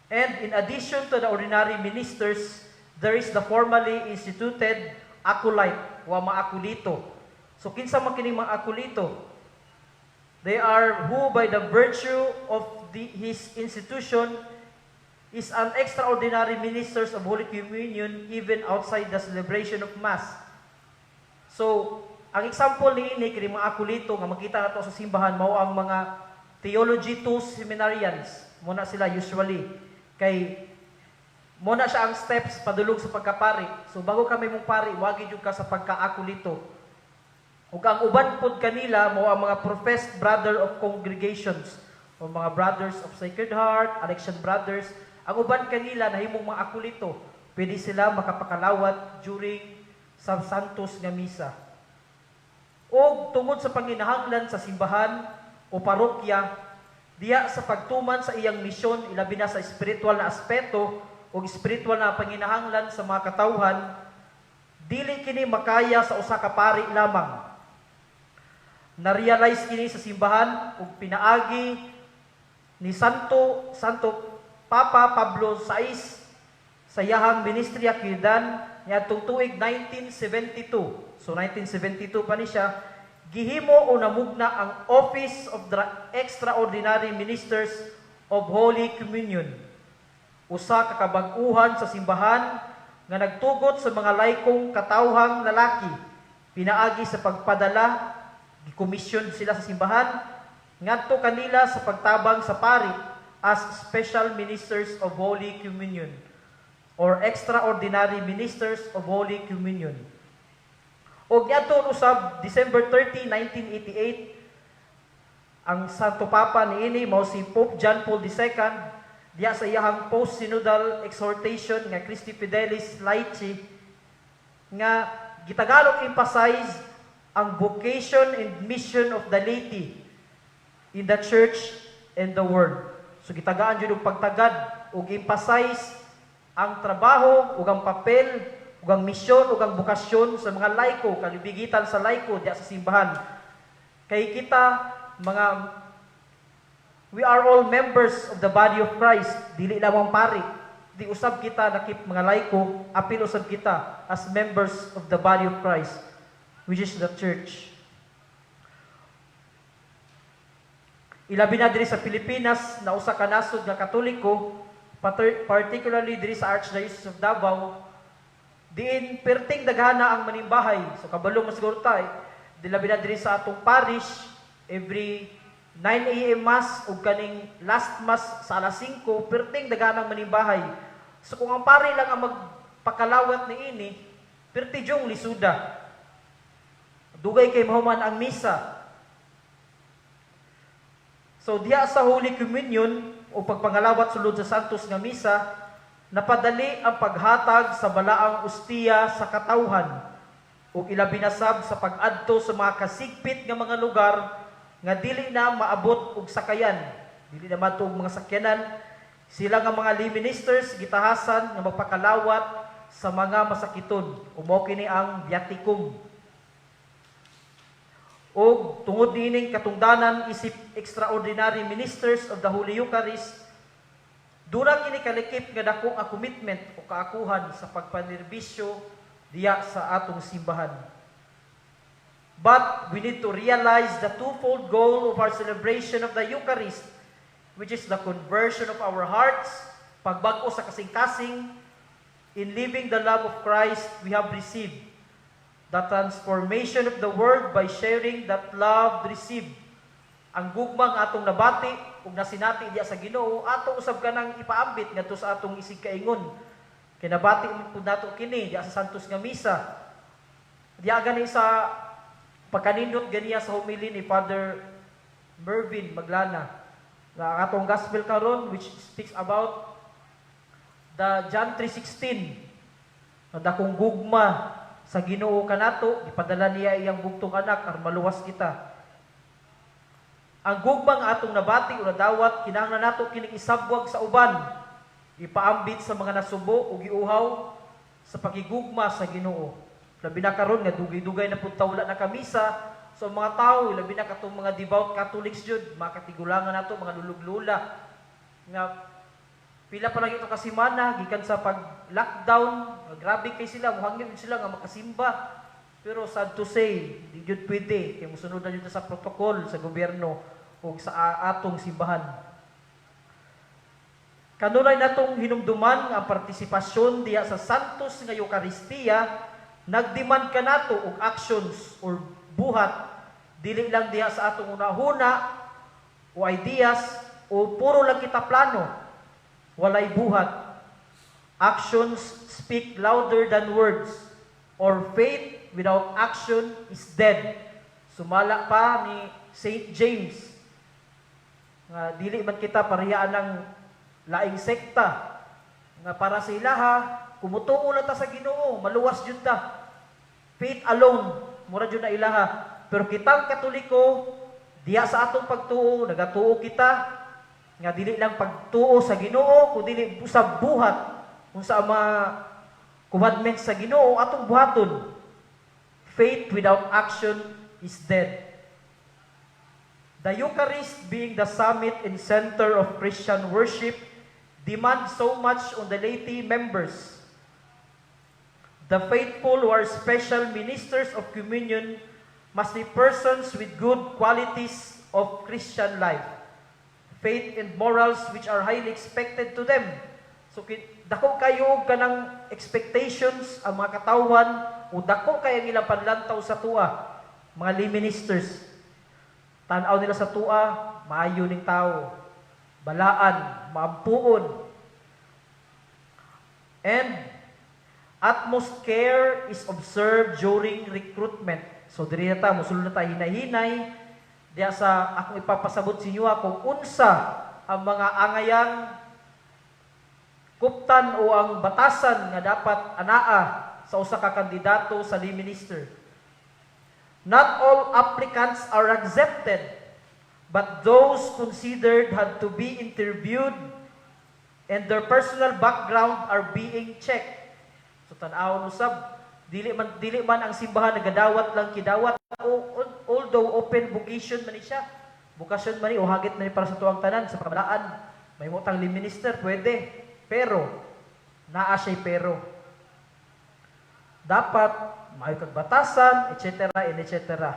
And in addition to the ordinary ministers, there is the formally instituted acolyte wa mga akulito. So kinsa man kining mga akulito? They are who by the virtue of his institution is an extraordinary ministers of Holy Communion even outside the celebration of Mass. So, ang example ni kini mga akulito nga makita nato sa simbahan mao ang mga Theology 2 seminarians. Muna sila usually kay muna siya ang steps padulong sa pagkapari. So bago kami mong pari, wagi jud ka sa pagkaakulito. Ug ang uban pod kanila mao ang mga professed brother of congregations o mga brothers of Sacred Heart, Alexian brothers. Ang uban kanila nahimong mga akulito. Pwede sila makapakalawat during sa santos nga misa. O tungod sa panginahanglan sa simbahan o parokya, diya sa pagtuman sa iyang misyon, ilabi na sa espiritual na aspeto o espiritual na panginahanglan sa mga katawhan, dili kini makaya sa usa ka pari lamang. Na-realize kini sa simbahan ug pinaagi ni Santo Papa Pablo VI sa iyahang ministry akidan niadtong tuig 1972. So 1972 pa ni siya gihimo o namugna ang Office of the Extraordinary Ministers of Holy Communion. Usa ka kabag-uhan sa simbahan nga nagtugot sa mga laykong katawhang lalaki pinaagi sa pagpadala gikomisyon sila sa simbahan ngadto kanila sa pagtabang sa pari as Special Ministers of Holy Communion or Extraordinary Ministers of Holy Communion. O niadto usab December 30, 1988 ang Santo Papa niini mao si Pope John Paul II diya sa iyahang post-synodal exhortation nga Christi Fidelis Laici nga gitagalog emphasize ang vocation and mission of the laity in the church and the world. So gitagaan jud og pagtagad ug emphasize ang trabaho ug ang papel ug ang misyon ug ang bukasyon sa mga laiko, kalibigitan sa laiko diya sa simbahan. Kay kita mga we are all members of the body of Christ, dili lamang pari. Di usab kita nakip mga laiko, apil usab kita as members of the body of Christ, which is the church. Ilabi na diri sa Pilipinas na usa ka nasod nga Katoliko, particularly diri sa Archdiocese of Davao, diin perting daghana ang manimbahay. So kabalo mas siguro tay, dilabi na diri sa atong parish every 9 a.m. Mass ug kaning last Mass sa alas 5, perting daghana ang manimbahay. So kung ang pari lang ang magpakalawat niini, perti jong lisuda. Dugay kay mahuman ang misa. So diya sa Holy Communion o pagpangalawat sulod sa Santos nga misa, napadali ang paghatag sa balaang ustiya sa katawhan ug ilabi na sab sa pag-adto sa mga kasigpit nga mga lugar nga dili na maabot og sakayan, dili na madto og mga sakyanan. Sila nga mga lay ministers gitahasan nga magpakalawat sa mga masakiton. Umo kini ang viaticum. Og tungod dining katungdanan isip extraordinary ministers of the Holy Eucharist, durang kini kalikip nga dako nga commitment o kaakuhan sa pagpanirbisyo diya sa atong simbahan. But we need to realize the twofold goal of our celebration of the Eucharist, which is the conversion of our hearts, pagbag-o sa kasing-kasing, in living the love of Christ we have received, the transformation of the world by sharing that love received. Ang gugmang atong nabati ug nasinati diya sa Ginoo, ato usab kanang ipaambit ngadto sa atong isig kaingon. Kinabati pud nato kini diya sa Santos nga misa. Diya gani sa pagkanindot ganiya sa homily ni Father Mervin Maglana nga atong gospel karon, which speaks about the John 3:16, na dakong gugma sa Ginoo kanato, ipadala niya iyang bugtong anak aron maluwas kita. Ang gugma nga atong nabati o nadawat, kinahanglan nato kining isabwag sa uban, ipaambit sa mga nasubo o giuhaw sa pagigugma sa Ginoo. Labi na karon nga dugay-dugay na pud tawla na kamisa sa mga tao, labi na katong mga devout Catholics jud, mga katigulangan nato, mga lulug-lula nga pila pa lang ito kasimana gikan sa pag-lockdown, grabe kay sila, muhangin sila nga makasimba. Pero sad to say, di jud pwede kay mosunod na jud sa protocol sa gobyerno o sa atong simbahan. Kanunay natong hinumduman ang partisipasyon diya sa Santos nga Eucharistia, nagdemand ka nato og actions or buhat, dili lang diya sa atong unahuna o ideas o puro lang kita plano, walay buhat. Actions speak louder than words, or faith without action is dead. Sumala pa ni St. James nga dili man kita parihaan ng laing sekta nga para sa ilaha kumutuo na ta sa Ginoo, maluwas jud ta. Faith alone, mura jud na ilaha. Pero kitang Katoliko, diya sa atong pagtuo, nagatuo kita nga dili lang pagtuo sa Ginoo, kundi usab buhat unsa ang mga commandments sa Ginoo atong buhaton. Faith without action is dead. The Eucharist being the summit and center of Christian worship, demand so much on the laity members. The faithful who are special ministers of communion must be persons with good qualities of Christian life, faith and morals which are highly expected to them. So, dako kayo kanang expectations ang mga katawan o dako kayo ilang panlantaw sa tua, mga lay ministers. Tanaw nila sa tua, maayo ning tao, balaan, maampuon. And utmost care is observed during recruitment. So diri na ta, musulod na ta hinay-hinay diya sa akong ipapasabot sa inyo kung unsa ang mga angayang kuptan o ang batasan nga dapat anaa sa usa ka kandidato sa lay minister. Not all applicants are accepted, but those considered had to be interviewed and their personal background are being checked. So tan-awon usab, dili man ang simbahan nagadawat lang kidawat, although open vocation man ni siya. Bukasyon man ni o hagit man ni para sa tuwang tanan sa pamalaan. May mutang lay minister pwede, pero naa siya pero. Dapat may kagbatasan, etc. and etc.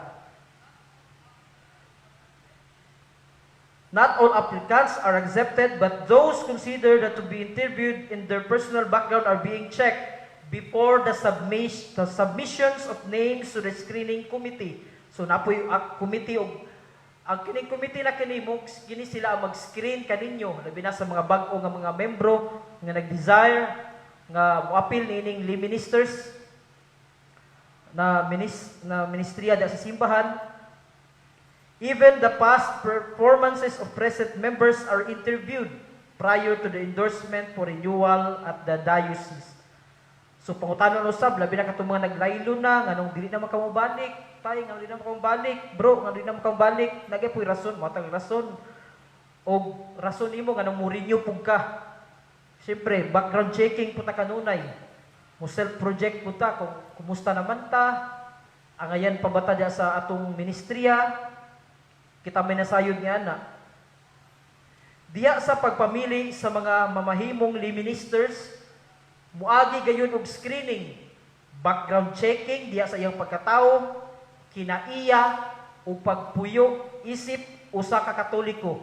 Not all applicants are accepted, but those considered to be interviewed in their personal background are being checked before the submissions of names to the screening committee. So napoy committee og ang kining committee na kini sila ang mag-screen kaninyo labi na sa mga bag-o nga mga membro nga nag-desire nga moapil niining lay ministers na ministriya sa simbahan. Even the past performances of present members are interviewed prior to the endorsement for renewal at the diocese. So pangutanon usab labi na katong mga naglaylo na nganong dili na makamubalik, tay nga dili na makamubalik, bro nga dili na makamubalik, nagay puy rason, matang rason. Og rason nimo nganong mo renew pug ka. Siyempre, background checking puta kanunay. Mo self project puta kung kumusta naman ta. Angayan pa bata dia sa atong ministriya. Kita may nasayod nga na. Diya sa pagpamili sa mga mamahimong lay ministers, muagi gayon og screening, background checking diya sa iyang pagkatao, kinaiya o pagpuyo isip usa ka Katoliko.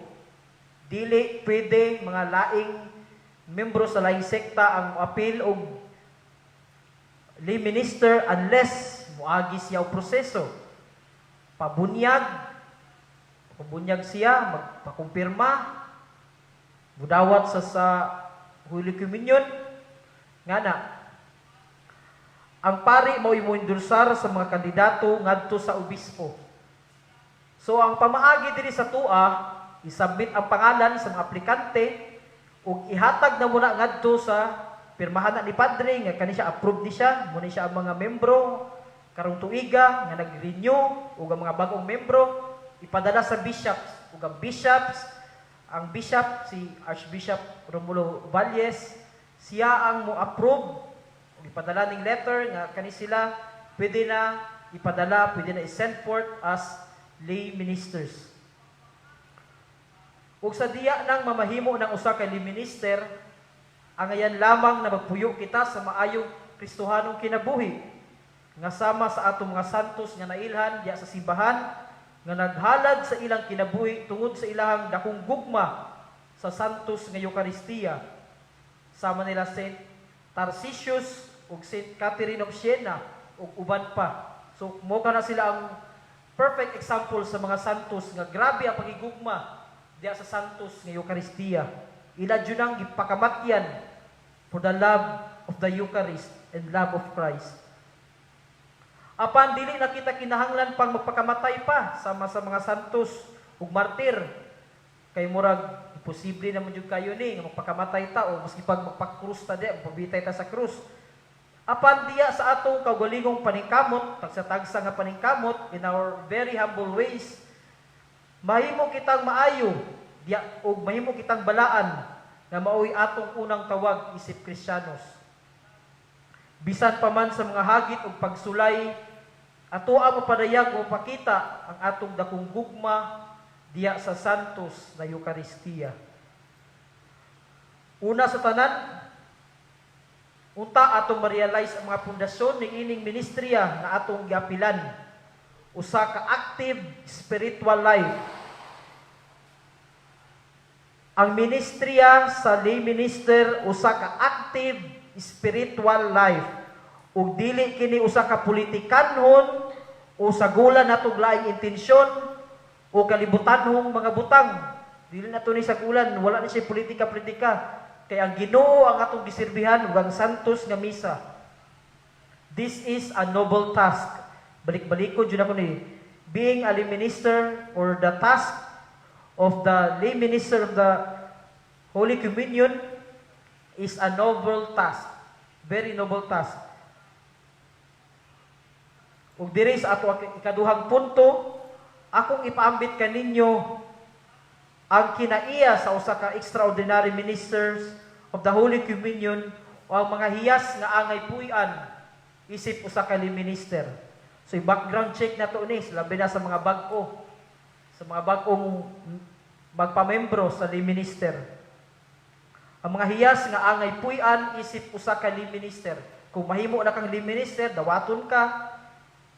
Dili pwede mga laing membro sa laing sekta ang apil og lay minister unless muagi siya og proseso. Pabunyag siya, magpakumpirma, budawat sa Holy Communion, nga na, ang pari mo imuindursar sa mga kandidato ngadto sa obispo. So ang pamaagi diri sa tua, isubmit ang pangalan sa mga aplikante ug ihatag na muna ngadto sa pirmahan ni padre nga kani siya approve ni siya, muna siya ang mga membro karong tuiga nga nag-renew ug ang mga bagong membro ipadala sa bishops ug ang bishop si Archbishop Romulo Valles, siya ang mo-approve, ipadala ning letter nga kani sila pwede na ipadala, pwede na i-send forth as lay ministers. Ug sa diya nang mamahimo ng usa ka lay minister, ang ayan lamang na magpuyo kita sa maayong Kristohanong kinabuhi, nga sama sa atong mga santos nga nailhan diya sa simbahan, nga naghalad sa ilang kinabuhi tungod sa ilahang dakong gugma sa santos nga Eucharistia. Sama nila Saint Tarcisius ug Saint Catherine of Siena ug uban pa. So mo na sila ang perfect example sa mga santos nga grabe ang pagigugma diya sa santos nga Eucharistia. Ila jud ang gipakamatyan for the love of the Eucharist and love of Christ. Apan dili na kita kinahanglan pang magpakamatay pa sama sa mga santos ug martir. Kay murag imposible naman jud kayo ni nga magpakamatay ta o maski pag magpakrus ta diya, magpabitay ta sa krus. Apan diya sa atong kaugalingong paningkamot, tagsa-tagsa nga paningkamot in our very humble ways, mahimo kitang maayo diya ug mahimo kitang balaan nga maoy atong unang tawag isip Kristiyanos. Bisan pa man sa mga hagit ug pagsulay, ato ang mapadayag o pakita ang atong dakong gugma diya sa santos na Eucharistia. Una sa tanan, unta atong ma-realize ang mga pundasyon ning ining ministriya na atong giapilan. Usa ka active spiritual life. Ang ministriya sa lay minister usa ka active spiritual life. Ug dili kini usa ka politikanhon o sagulan natong laing intensyon o kalibutanhong mga butang. Dili na to ni sagulan, wala na siya politika-politika. Kaya ang Ginoo ang atong giserbihan ug ang santos nga misa. This is a noble task. Balik-balikon jud ako ni being a lay minister or the task of the lay minister of the Holy Communion is a noble task. Very noble task. Ug diri sa ato ikaduhang punto, akong ipaambit kaninyo ang kinaiya sa usa ka extraordinary ministers of the Holy Communion o ang mga hiyas nga angay puy-an isip usa ka lay minister. So i-background check na to ni labi na sa mga bag-o, sa mga bag-ong magpamembro sa lay minister. Ang mga hiyas nga angay puy-an isip usa ka lay minister. Kung mahimo na kang lay minister, dawaton ka.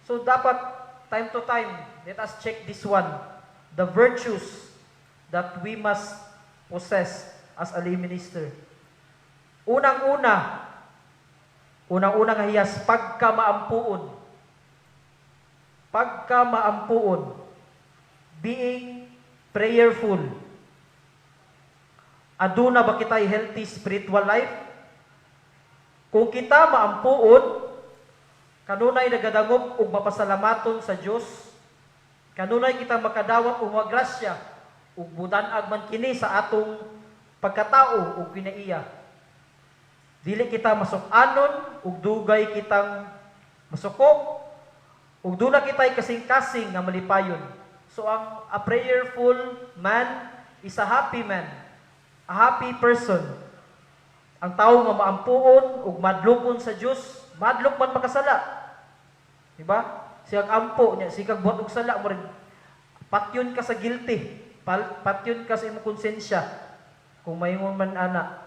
So dapat time to time, let us check this one, the virtues that we must possess as a lay minister. Unang-una nga hiyas, pagkamaampuon. Pagkamaampuon. Being prayerful. Aduna ba kita'y healthy spiritual life? Kung kita maampuon, kanunay nagadangog ug mapasalamaton sa Dios, kanunay kita makadawat og mga grasya ug budan-ag man kini sa atong pagkatao ug kinaiya. Dili kita masuk-anon ug dugay kitang masukok ug duna kitay kasing-kasing nga malipayon. So a prayerful man is a happy man, a happy person. Ang tawo nga maampuon ug madlukon sa Dios, madlok man makasala. Diba? Siyang ampo niya, sikag buhat og sala mo rin. Patyon ka sa guilty. Patyon ka sa imong konsensya. Kung mayingon man ana.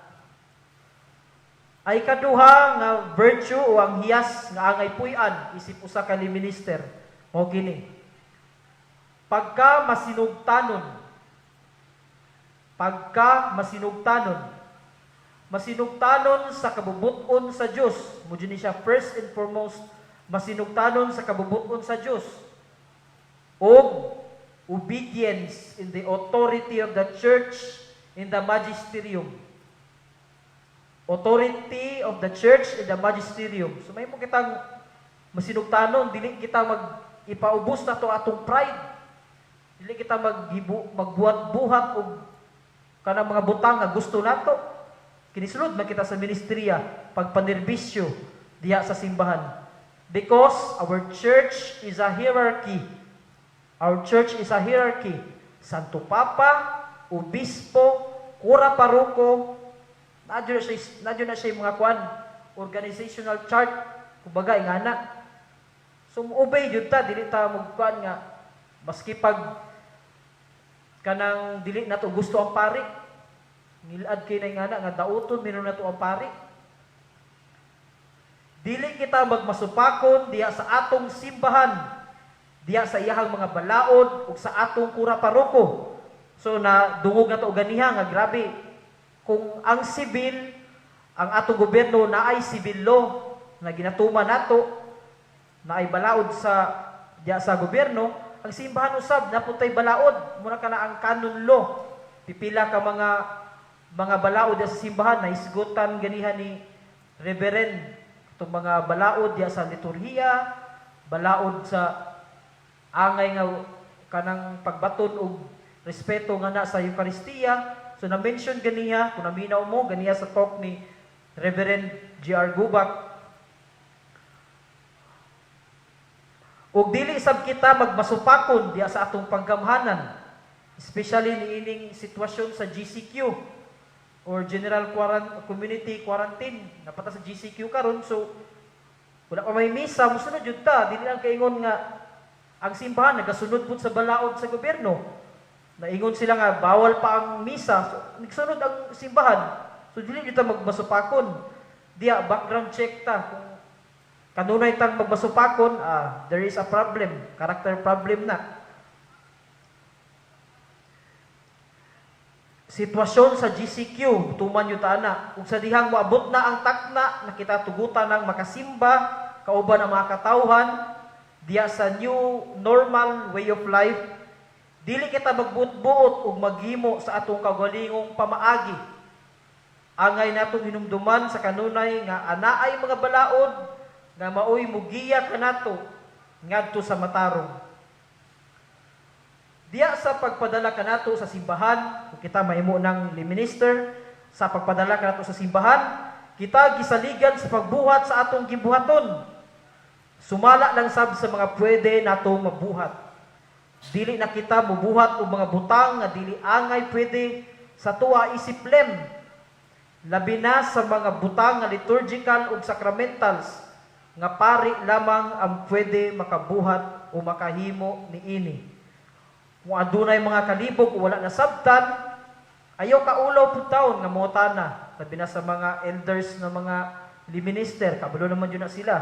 Ay kaduha nga virtue o ang hiyas nga angay puy-an isip usa ka lay minister. Mao kini. Pagka masinugtanon. Pagka masinugtanon. Masinugtanon sa kabubuton sa Dios. Mo ni siya first and foremost masinugtanon sa kabubuton sa Dios. O obedience in the authority of the church in the magisterium. Authority of the church in the magisterium. So may mo kitang masinugtanon, dili kita ipaubos na to atong pride. Dili kita magbuhat-buhat og kanang mga butang nga gusto nato. Kinisulod man kita sa ministeriya pagpanerbisyo diha sa simbahan. Because our church is a hierarchy. Our church is a hierarchy. Santo Papa, Obispo, Kura Paroko, nadyo na siya mga kwan, organizational chart, kumbaga, ingana. So, obey yun ta, dili ta magkwan nga, maski pag kanang dili na to gusto ang pari, ngilad kay na ingana, nga dauton, minun na to ang pari. Dili kita magmasupakon diya sa atong simbahan, diya sa iyahang mga balaod, ug sa atong kura paroko. So, na dungog na to ganiha, nga grabe, kung ang sibil, ang atong gobyerno na ay civil law, na ginatuman nato, na ay balaod sa diya sa gobyerno, ang simbahan usab naputay balaod, muna ka na ang canon law. Pipila ka mga balaod diya sa simbahan na isgutan ganiha ni Reverend, itong mga balaod diya sa liturhiya, balaod sa angay nga kanang pagbaton og respeto nga na sa Eucharistia. So na-mention ganiya, kung naminaw mo, ganiya sa talk ni Reverend G.R. Gubak. Ug dili sab kita magmasupakon diya sa atong panggamhanan, especially niining sitwasyon sa GCQ or General Community Quarantine. Napata sa GCQ karon, so wala pa may misa, musunod yun ta. Dili lang kaingon nga ang simbahan nagasunod pud sa balaod sa gobyerno. Naingon sila nga bawal pa ang misa, so nagsunod ang simbahan. So So dili kita magmasupakon. Diya background check ta kung kanunay tang magmasupakon, there is a problem, character problem na. Sitwasyon sa GCQ, tuman yung taana. Kung sa dihang maabot na ang takna, nakita tugutan ng makasimba, kauban ang mga katawhan, diya sa new normal way of life, dili kita magbuot-buot o maghimo sa atong kaugalingong pamaagi. Angay natong hinumduman sa kanunay nga anaay mga balaod, nga maoy mugiya kanato ngadto sa matarong. Diya sa pagpadala kanato sa simbahan, kung kita mahimo ng minister, sa pagpadala kanato sa simbahan, kita gisaligan sa pagbuhat sa atong gibuhaton. Sumala lang sab sa mga pwede natong mabuhat. Dili na kita mubuhat og mga butang nga dili angay pwede sa tuwa isiplem. Labi na sa mga butang nga liturgical ug sacramentals nga pari lamang ang pwede makabuhat o makahimo niini. Kung adunay mga kalibog o wala na sabtan, ayaw kaulaw pud taon nga mohotana. Labi na sa mga elders na mga minister, kabalo naman yun na sila.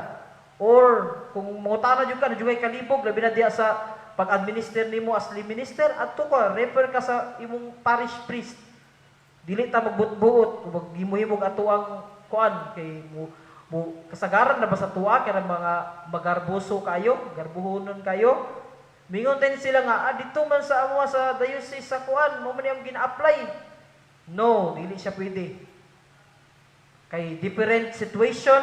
Or kung mohotana jud ka na jugay kalibog, labi na diya sa pag-administer nimo as minister, adto ka refer ka sa imong parish priest. Dili ta magbut-buot o maghimo-himog ato ang kuan kay mo kasagaran na ba sa tuwa kaya mga magarboso kayo, garbuhonon kayo. Mingon din sila nga, dito man sa amo sa diocese sa kuan, mo man yung gina-apply. No, dili siya pwede. Kay different situation,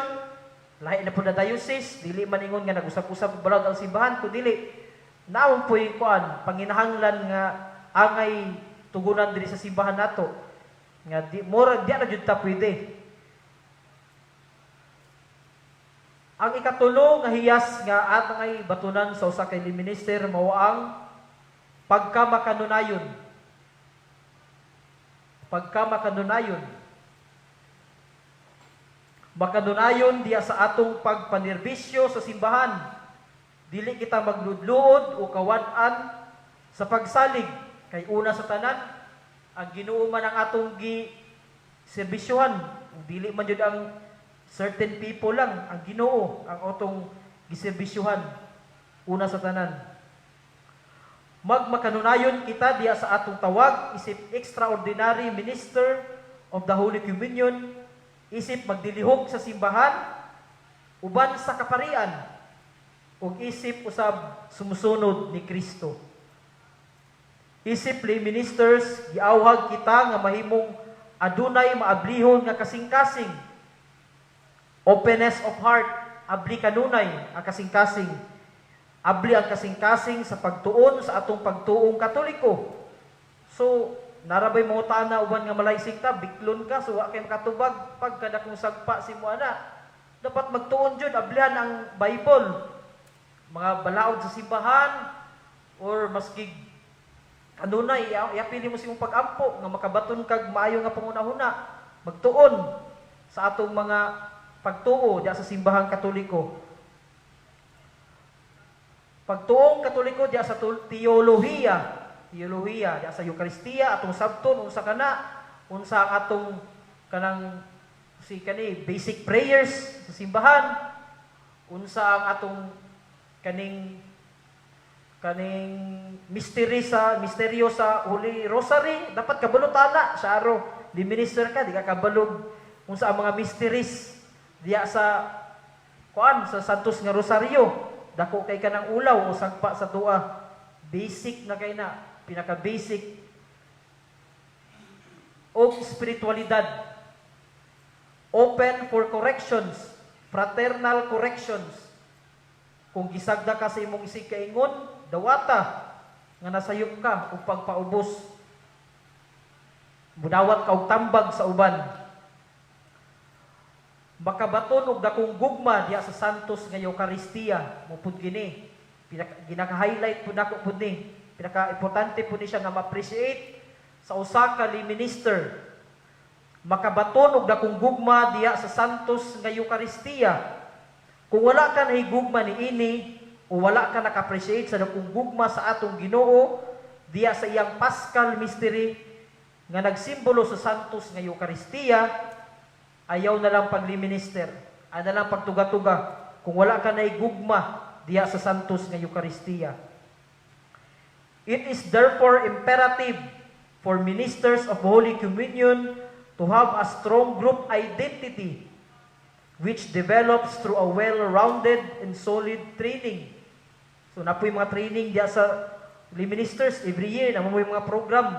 lahi na po na diocese, dili man ingon nga nag-usap-usap balag ang simbahan, kung dili, naon po yung kuan, panginahanglan nga angay tugunan diri sa simbahan nato. Nga di na jud ta pwede. Ang ikatulo nga hiyas nga atong ay batunan sa usa kay minister mao ang pagkamakanunayon. Pagkamakanunayon. Makanunayon diya sa atong pagpanerbisyo sa simbahan. Dili kita magludluod o kawan-an sa pagsalig kay una sa tanan ang Ginoo man ang atong gi-serbisyohan. Dili man jud ang certain people lang, ang Ginoo ang atong giserbisyuhan una sa tanan. Magmakanunayon kita diya sa atong tawag isip extraordinary minister of the Holy Communion, isip magdilihok sa simbahan uban sa kaparian ug isip usab sumusunod ni Kristo. Isip lay ministers giawhag kita nga mahimong adunay maablihon nga kasing-kasing. Openness of heart, abli kanunay ang kasing-kasing. Abli ang kasing-kasing sa pagtuon sa atong pagtuong Katoliko. So, narabay mo tana uban nga malaysig ta, biklon ka, so wa kay makatubag pag kada kung sagpa si mo ana. Dapat magtuon jud, ablihan ang Bible. Mga balaod sa simbahan or maski kanunay, iapili mo si mong pag-ampo nga makabaton kag maayo nga pangunahuna. Magtuon sa atong mga pagtuo diya sa simbahang Katoliko. Pagtuong Katoliko diya sa teolohiya diya sa Eucharistia atong sabton unsa kana, unsa ang atong kanang basic prayers sa simbahan, unsa ang atong kaning misteryo sa Holy Rosary, dapat kabalutana sa araw. Di minister ka, di ka kabalog unsa ang mga mysteries diya sa sa Santos nga Rosaryo. Dako kay kanang ulaw o sagpa sa tuwa. Basic na kay na, pinaka-basic. O spiritualidad. Open for corrections, fraternal corrections. Kung gisagda ka sa imong isig kaingon, dawata nga nasayop ka ug pagpaubos. Budawat ka og tambag sa uban. Makabaton og dakong gugma diya sa Santos nga Eucharistia, mo pud gini. Ginaka-highlight pud nako pud ni. Pinaka-importante pud ni siya nga ma-appreciate sa usa ka minister. Makabaton og dakong gugma diya sa Santos nga Eucharistia. Kung wala ka nahigugma niini o wala ka naka-appreciate sa dakong gugma sa atong Ginoo diya sa iyang Paschal mystery nga nagsimbolo sa santos nga Eucharistia, ayaw na lang pagli-minister, ayaw na lang pagtuga-tuga kung wala ka na igugma diya sa santos nga Eucharistia. It is therefore imperative for ministers of Holy Communion to have a strong group identity which develops through a well-rounded and solid training. So na po yung mga training diya sa Holy Ministers every year, na mo yung mga program.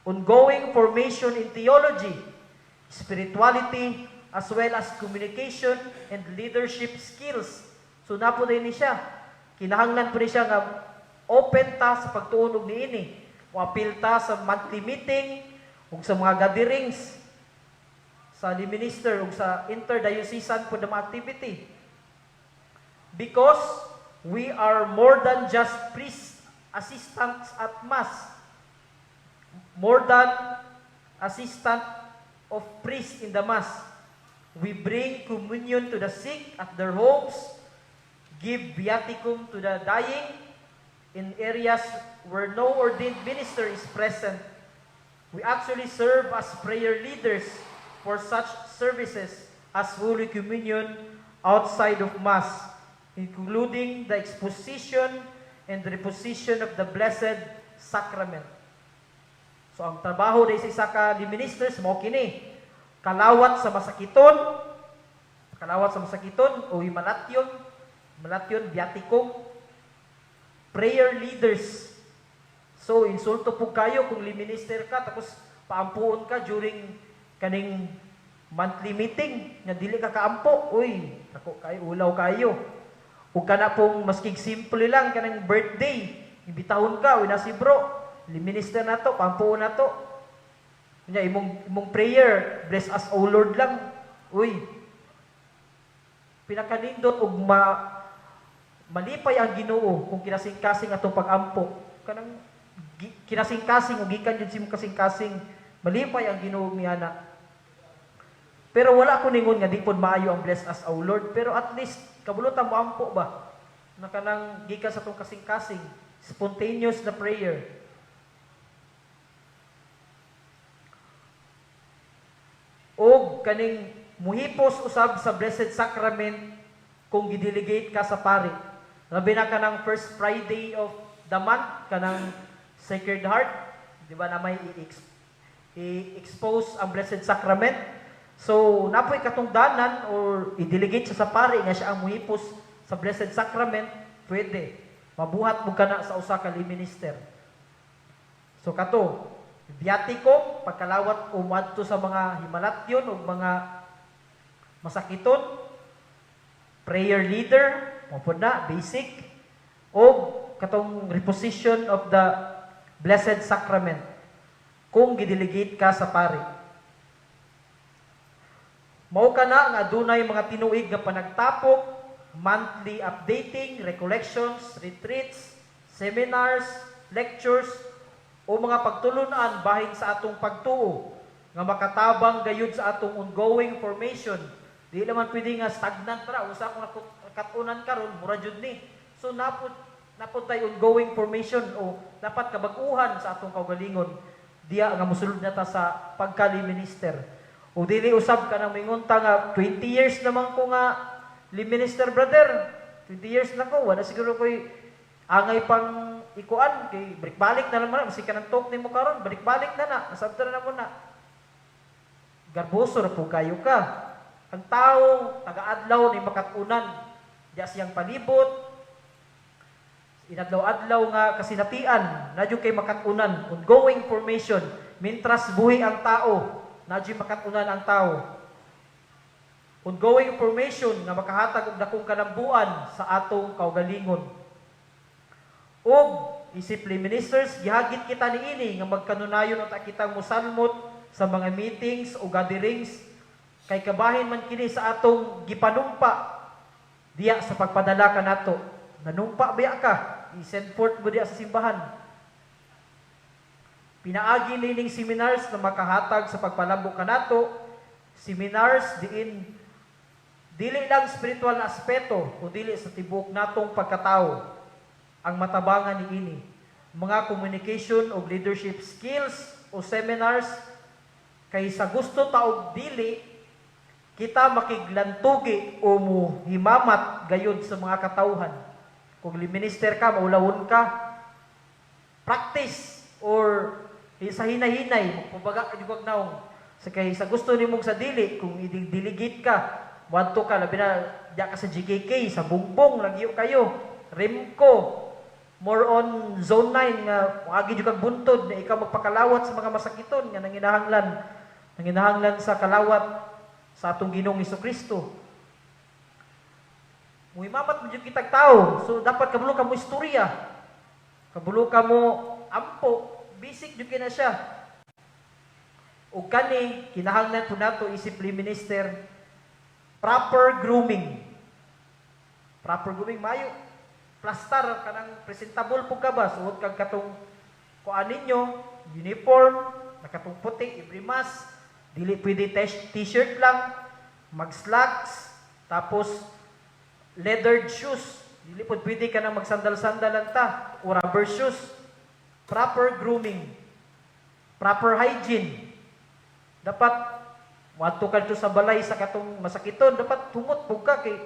Ongoing formation in theology, spirituality, as well as communication and leadership skills. So na po din siya. Kinahanglan po siya nga open ta sa pagtuon og niini. O apil ta sa monthly meeting ug sa mga gatherings sa the minister ug sa interdiocesan po na mga activity. Because we are more than just priest assistants at mass. More than assistant of priest in the mass. We bring communion to the sick at their homes, give viaticum to the dying in areas where no ordained minister is present. We actually serve as prayer leaders for such services as Holy Communion outside of Mass, including the exposition and reposition of the Blessed Sacrament. So ang trabaho din sa isa ka di ministers mo kini kalawat sa masakiton o malatyon viaticum, prayer leaders. So insulto po kayo kung li-minister ka tapos paampuon ka during kaning monthly meeting nga dili ka kaampo. Uy, ako kayo ulaw kayo. Ug kana pong maskig simple lang kanang birthday, imbitahon ka, uy na si bro, li-minister na to, paampuon na to. Nya imong prayer, bless us O Lord lang. Uy, pinakanindot ug malipay ang Ginoo kung kinasing-kasing atong pag-ampo. Kanang kinasing-kasing ug gikan jud simong kasing-kasing, malipay ang Ginoo miyana. Pero wala ko ningon nga di pod maayo ang bless us O Lord, pero at least kabulutan mo ampo ba na kanang gikan sa atong kasing-kasing, spontaneous na prayer. O kaning muhipos usab sa Blessed Sacrament kung gidelegate ka sa pari. Labi na kanang first Friday of the month, kanang Sacred Heart, di ba na may i-expose ang Blessed Sacrament. So, napoy katungdanan or i-delegate siya sa pari nga siya ang muhipos sa Blessed Sacrament, pwede. Mabuhat mo ka na sa usa ka minister. So, kato, viaticum, pagkalawat umadto sa mga himalatyon o mga masakiton, prayer leader, mapod na, basic, o katong reposition of the Blessed Sacrament kung gidelegate ka sa pari. Mao ka na nga adunay mga tinuig nga panagtapok, monthly updating, recollections, retreats, seminars, lectures, o mga pagtulunan bahin sa atong pagtuo nga makatabang gayud sa atong ongoing formation. Di naman pwede nga stagnant ra usa kung nakatunan karon mura jud ni. So napod tay ongoing formation o dapat kabag-uhan sa atong kaugalingon diya nga mosulod nata sa pagkali-minister. O dili usab ka nang mingunta nga 20 years naman ko nga li-minister brother. 20 years na ko, wala siguro ko'y angay pang ikuan kay balik-balik na naman na, kasi ka ng talk ni mo karon, balik-balik na na, nasabta na mo na. Garboso ra po kayo ka. Ang tao, taga-adlaw ni makatunan, diya siyang palibot, inadlaw-adlaw nga kasinatian, nadyo kay makatunan, ongoing formation, mintras buhi ang tao, nadyo makatunan ang tao. Ongoing formation nga makahatag og dakong kalambuan sa atong kaugalingon. Og isip ministers, gihagit kita niini nga magkanunayon at kitang musalmot sa mga meetings o gatherings kay kabahin man kini sa atong gipanumpa diya sa pagpadala ka nato. Nanumpa biya ka, i-send forth mo diya sa simbahan. Pinaagi nining seminars na makahatag sa pagpalambo ka nato, seminars diin dili lang spiritual na aspeto kundi sa tibuok natong pagkatao ang matabangan niini. Mga communication o leadership skills, o seminars kay sa gusto taog dili kita makiglantugi o himamat gayud sa mga katawhan. Kung minister ka, maulawon ka, practice or sa hinay-hinay, magpabaga yung naong. Sa gusto ni mong sa dili, kung diligit ka, wanto ka, labi na, diya ka sa GKK, sa bungbong, lagyo kayo, Rimco, more on zone 9, nga, agi yung kag buntod, na ikaw magpakalawat sa mga masakiton, nga nanginahanglan sa kalawat sa atong Ginoong Hesukristo. Muhimamat mo yung kitag tao, so dapat kabulo ka mo istorya, kabulo ka mo ampo, basic yung kina siya. O kani, kinahanglan po nato isipli minister, proper grooming. Proper grooming, mayo. Plastar, kanang presentable po ka ba? Suot kag katong kuan ninyo, uniform, nakatong puti, every mass, dili pwede t-shirt lang, mag-slacks, tapos leathered shoes. Dili po pwede ka na magsandal-sandal lang ta, o rubber shoes. Proper grooming. Proper hygiene. Dapat, wato ka dito sa balay sa katong masakiton, dapat tumot po ka kay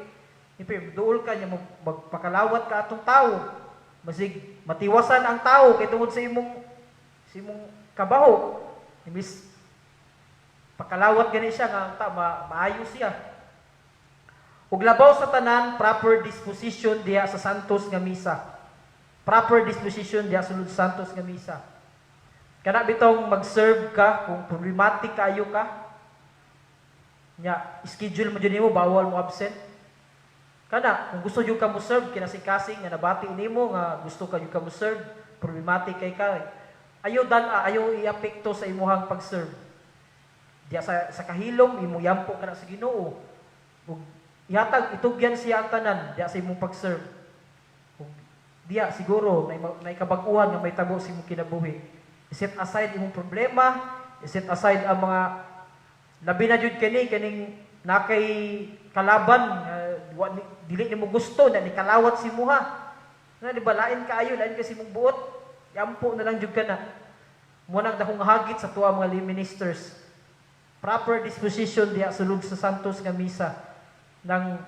dool ka niya magpakalawat ka atong tao. Masig matiwasan ang tao kay tungod sa imong kabaho. Imbis pakalawat gani siya nga maayo siya. Ug labaw sa tanan, proper disposition diha sa santos nga misa. Proper disposition diha sa santos nga misa. Kana bitong mag-serve ka kung problematic kaayo ka. Nya schedule mo jud nimo bawal mo absent. Kana kung gusto jud ka mo serve kinasing-kasing nga nabati nimo nga gusto ka jud ka mo serve, problematic kay ka. Ayo ayo iapekto sa imuhang pag-serve. Diya sa kahilom imo yampo kana sa Ginoo. Ug ihatag itugyan siya ang tanan diya sa imong pag-serve. Ug diya siguro may kabag-uhan nga may tabo sa imong kinabuhi. Set aside imong problema, set aside ang mga labi na jud kaning nakay kalaban dili nimo gusto na ni kalawat si muha. Na di ba lain kaayo, lain kasi mong buot, yampo na lang jud kana. Mo nang dahong hagit sa tuwa mga lay ministers. Proper disposition diya sulod sa santos nga misa nang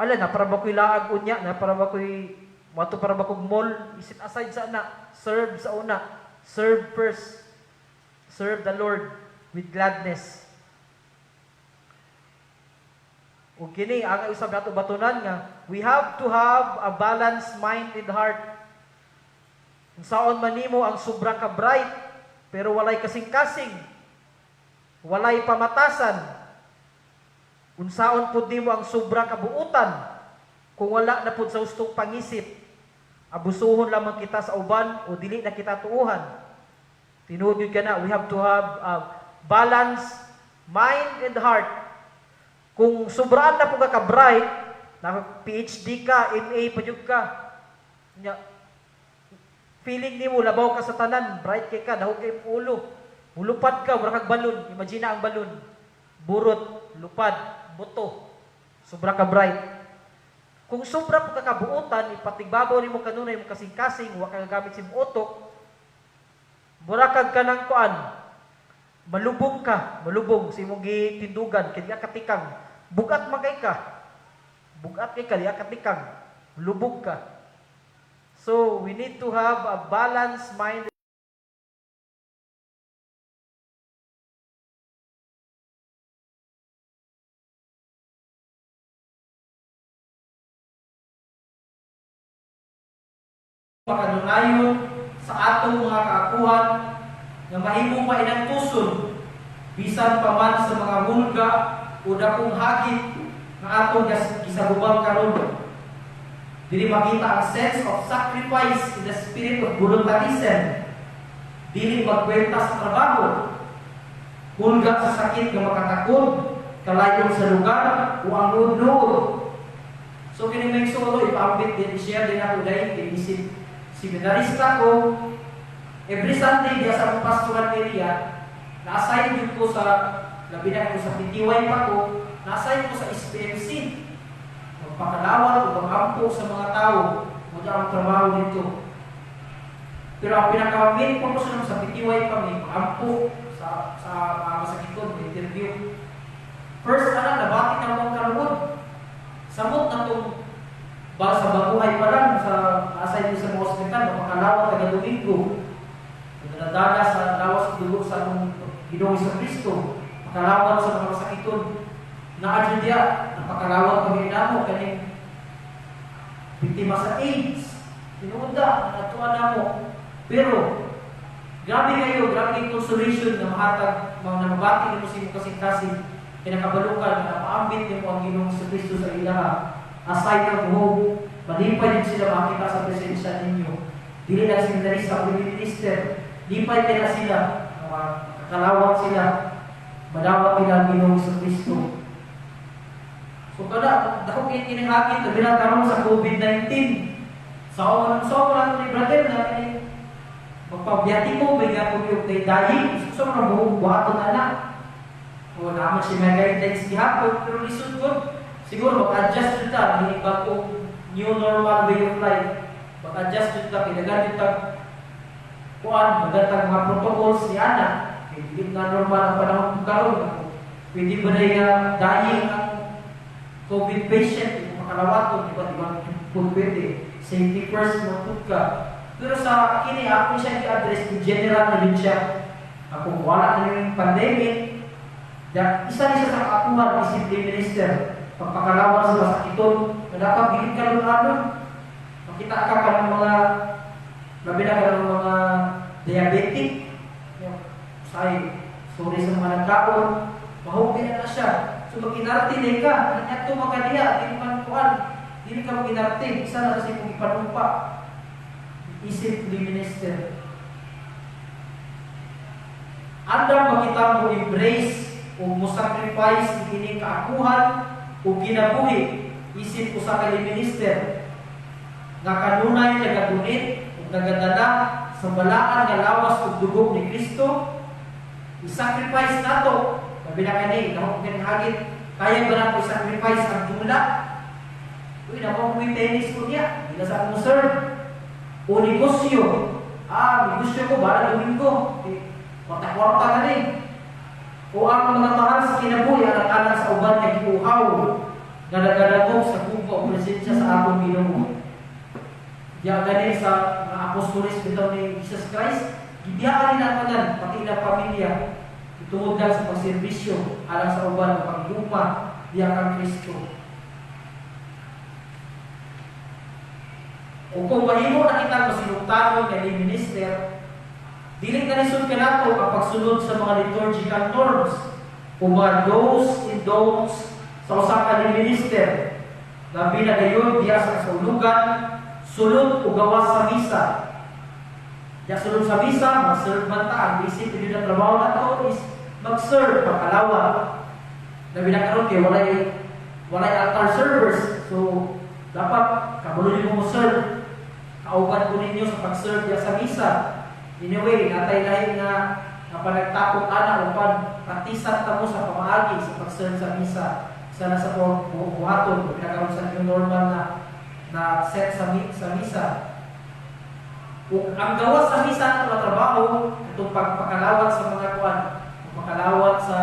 na para ba ko'y laag unya, na para ba ko'y mato para ba kog mall, isit aside sa ana, serve sa una. Serve first. Serve the Lord with gladness. O kini ang usab nato batunan nga we have to have a balanced mind and heart. Unsaon man nimo ang sobra ka bright pero walay kasing-kasing. Walay pamatasan. Unsaon pud nimo ang sobra ka buutan kung wala na pud sa hustong pangisip. Abusuhon lamang kita sa uban o dili na kita tuuhan. Tinuod yun ka na, we have to have a balanced mind and heart. Kung sobraan na po ka bright, na PhD ka, MA pa yun ka, feeling ni mo, labaw ka sa tanan, bright kay ka, dahog kay ulo, mulupad ka, wala kag balon, imagine ang balon, burot, lupad, buto, sobra ka bright. Kung sobra po kakabuutan, ipatigbabaw ni mo kanunay mo kasing-kasing, huwag kang gamit si mo utok, burakag ka ng kuan, malubong sa imong gitindugan, kaya katikang, bugat magay ka, kaya katikang, lubog ka. So, we need to have a balanced mind. Makadunayon sa atong mga kaakuhan nga mahimo pa inang tuson bisan pa man sa mga hulga o dakong hagit nga atong gisagubang karon. Dili makita ang sense of sacrifice in the spirit of voluntarism. Dili magkwenta sa trabaho. Hulga sa sakit nga makatakod, kalayon sa lugar o ang nuod-nuod. So kini may solo ipambit din i-share din ako dahil inisip seminarista ko, every Sunday diya sa pastoral area, na-assign yun ko sa, labi na ko sa PTY pa ko, na-assign ko sa SPMC. Magpakalawat o magampo sa mga tao, muna ang trabaho dito. Pero ang pinaka-main purpose naman sa PTY kami, ampo sa mga masakiton, interview. First, nabati na mga kalungod. Samot na itong sa baguhay pa lang, aside sa mga hospital, mapakalawat taga Domingo. Nadadala sa lawas ng dugo sa Ginoong Kristo, makalawat sa mga masakiton. Na diya, napakalawat kami namo, kaning biktima sa AIDS. Tinuunda, natuwa na mo. Pero, grabe kayo, grabe yung consolation na mahatag, mga nababati mo sa imong kasing-kasing, kinakabalukan, na maambit niyo ang Ginoong Kristo sa ilaha. Aside from hope, malipay din sila makita sa presensya ninyo. Dili lang seminarista o minister, lipay nila sila, kalawat sila, madawat nila ang Ginoong Kristo. So kada, dako kinihagin, bilang karon sa COVID-19, sa oras ni brother na magpabiyati mo, may gapon yung kay dahi, gusto mo na buhaton na na. O naman si mga guidelines gihapon, pero lisod ko, siguro mag-adjust kita, hindi bagong new normal way of life. Mag-adjust kita, kinagan kita, kuan, magatang mga protocols ni Ana, hindi na normal ang panahon kong karoon. Pwede ba na dahi ang COVID patient, yung makalawaton, iba't kung pwede, safety first, matut ka. Pero sa kini, ako siya i-address, in general na din siya. Kung wala na yung pandemic, isa sa kakuhan, discipline minister, pagpakalawan sa masakiton, na dapat gilid ka ng ano, makita ka ng mga, labi na ka ng mga diabetic, sorry sa mga nagkaon, mahugin na siya. So mag-inarte din ka, ito magkaliya, hindi man kuhan, hindi ka mag-inarte, isa na kasi kung ipanumpa. Isip ni minister. Andang makita mo embrace o mo sacrifice ikining kaakuhan o ginabuhi isip ko sa kay minister nga kanunay nagadunit o nagadala sa balaan nga lawas ug dugog ni Kristo. I-sacrifice nato kabila kani dahon kini hagit kaya ba nato i-sacrifice ang dula? Uy, namo mo tennis ko niya, dila sa mo sir. O negosyo. Negosyo ko, bala Domingo. Kwarta-kwarta na rin. O ang mga mahal sa kinabuhi, anak-anak sa uban na giuhaw, na nagadagog sa kuko o presensya sa akong Ginoo. Diya ganin sa mga apostolis bitaw ni Jesus Christ, gibiyaan rin ang tanan, pati na pamilya, itungod lang sa pagserbisyo, alang sa uban, pag-iuma, diya kang Kristo. O kung mahimo na kita masinugtanon nga ni minister, dili ka lisod ka nato ang pagsunod sa mga liturgical norms o mga do's and don'ts sa usa ka ni minister. Labi na gayon diya sa kasulugan, sulod o gawas sa misa. Diya sulod sa misa, mag-serve man ta. Ang isip din na trabaho na to is mag-serve, pagkalawa. Labi na karon kay walay altar servers. So, dapat kabulon mo serve. Kauban ko ninyo sa pag-serve diya sa misa. Anyway, natay lahi na panagtapok ana upan praktisan ta mo sa pamaagi sa pag-serve sa misa. Sana sa buhaton pinakaroon sa new normal na set sa misa. Kung ang gawas sa misa ato na trabaho, itong pagpakalawat sa mga kuan, pagpakalawat sa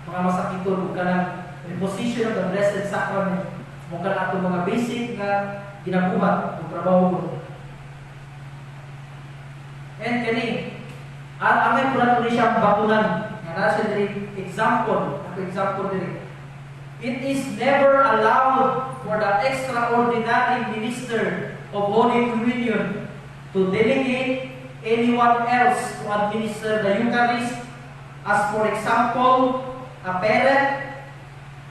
mga masakiton ug kanang reposition of the Blessed Sacrament, mo kana ato mga basic na ginabuhat ug trabaho mo. And kani, amay pula ni siyang bakunan. Nga nasa diri example, diri. It is never allowed for the extraordinary minister of Holy Communion to delegate anyone else to administer the Eucharist, as for example, a parent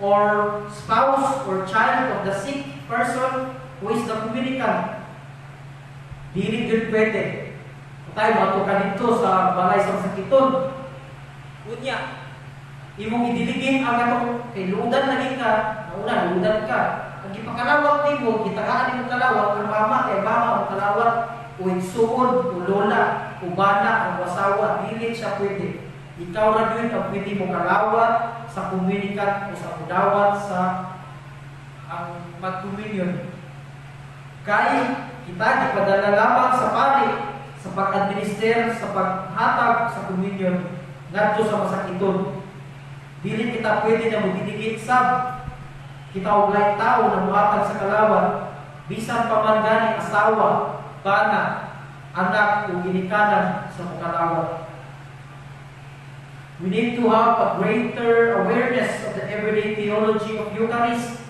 or spouse or child of the sick person who is the communicant. Dili gyud pwede. Tayo matukan dito sa balay sa sakiton. Unya, imong idiligin ang atong kay luudan na ka, nauna luudan ka. Ang gipakalawat nimo, gitagaan nimo kalawat ang mama kay mama ang kalawat o igsuon o lola o bana o asawa, dili siya pwede. Ikaw ra gyud ang pwede mo kalawat sa komunikat o sa udawat sa ang mag-communion. Kay kita gipadala lamang sa pari sa minister sa paghatag sa komunyon ngadto sa masakiton. Dili kita pwede na magdidikit sab. Kita og lain tao na muhatag sa kalawat, bisan pa man gani asawa, bana, anak o ginikanan sa kalawat. We need to have a greater awareness of the everyday theology of Eucharist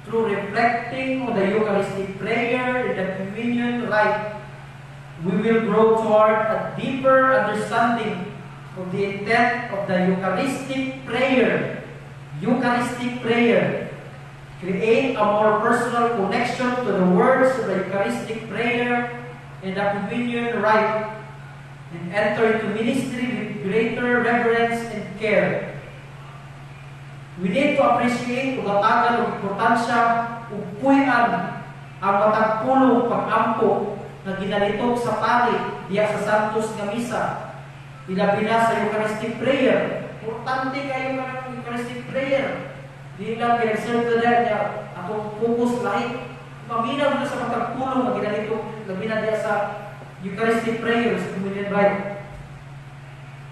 through reflecting on the Eucharistic prayer and the communion rite. We will grow toward a deeper understanding of the intent of the Eucharistic prayer. Eucharistic prayer. Create a more personal connection to the words of the Eucharistic prayer and the communion rite, and enter into ministry with greater reverence and care. We need to appreciate ug hatagan og importansya ug puy-an ang matagpulong pag-ampo na ginalitok sa pari diya sa Santos nga misa. Ilabi na sa Eucharistic prayer. Importante kayo ng Eucharistic prayer. Di lang kaya-serve niya atong focus lahi. Maminaw na sa matagpulong na ginalitok. Labi na diya sa Eucharistic prayer sa communion rite.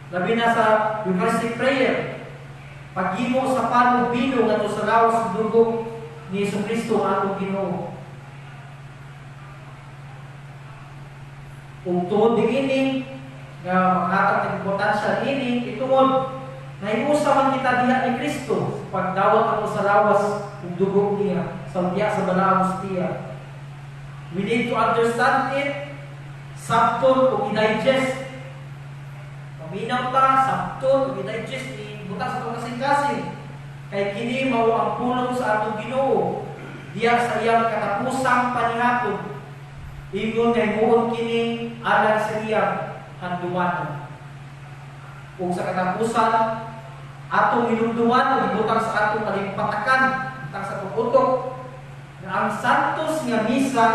Labi na sa Eucharistic prayer. Paghimo sa pan ug bino ngadto sa lawas ug dugo ni Jesucristo ang atong Ginoo. Ug tuod diini nga makatag ng importansya ini itungod nahimusa man kita diha ni Kristo pagdawat ato sa lawas ug dugo niya sa diya sa balaang hostia. We need to understand it, sabton ug i-digest. Paminaw ta, sabton ug i-digest buta sa pagkasing-kasing kay kini mao ang pulong sa atong Ginoo diya sa iyang katapusang panihapon. Ingon kay muon kini alang sa iyang handumanon. Ug sa katapusan atong minumduman ug ibutang sa atong kalimpatakan tang sa tugutok na ang santos nga misa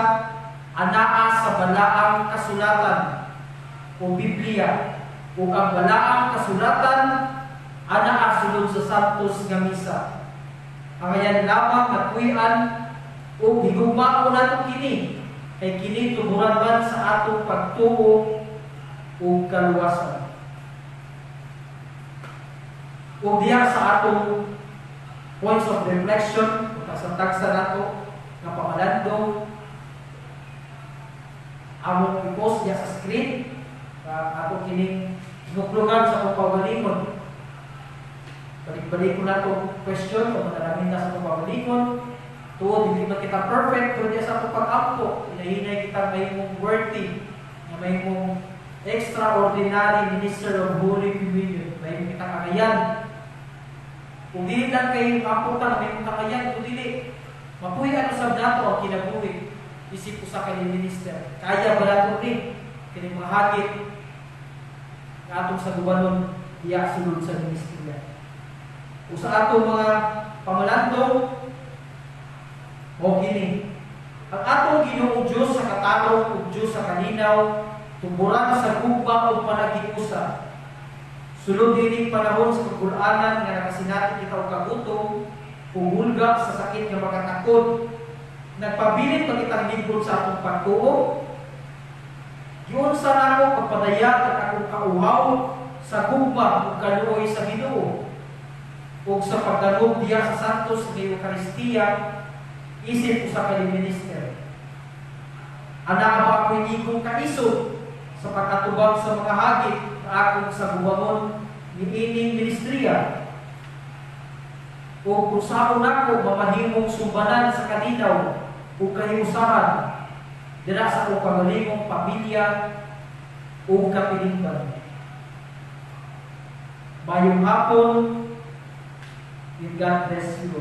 anaa sa balaang kasulatan o Biblia ug ang balaang kasulatan ana sulod sa santos nga misa. Ang ayan lamang natuyan o higugma ko nato kini kay kini tuburan man sa atong pagtuo o kaluwasan. O diya sa atong points of reflection o sa taksa nato nga pamalandong among i-post diya sa screen ato kining nuklugan sa pagpagalingon. Balik-balik ko na itong question kung manalamin na sa itong pagalingon. Tuod, hindi man kita perfect, pero diya sa itong pag-ampo, hinahinay kita may mong worthy, na may mong extraordinary minister of Holy Communion. May mong kita kakayan. Kung dili lang kayo kaputan, may mong kakayan, kung dili, mapuhi ano sa dato ang kinabuhi. Isip ko sa kanyang minister. Kaya ba nato rin? Kaya mga hagit, na atong sa gubanon, diya sunod sa ministeriya. O sa atong mga pamalandong o gini. Ang atong Ginoong Diyos sa katanong ug Diyos sa kalinaw, tuburan sa gugma o panaghiusa. Sulod dining panahon sa kagulanan nga nakasinati kita og kagutom, hulga sa sakit nga makatakod, nagpabilin pa kitang libot sa atong pagtuo. Yun sa nako pagpadayag at akong kauhaw sa gugma ug kaluoy sa Ginoo. Ug sa pagdalog diya sa santos nga Eucharistia, isip ko sa kanyang minister. Ana ba ako'y igong kaisod sa pagkatubag sa mga hagit na akong sa buwangon ni ining ministeriya? O kung saan ako mamahimong sumbanan sa kalinaw o kahiusahan dira sa akong pagalingong pamilya o kapilingban. Mayong hapon, and God bless you.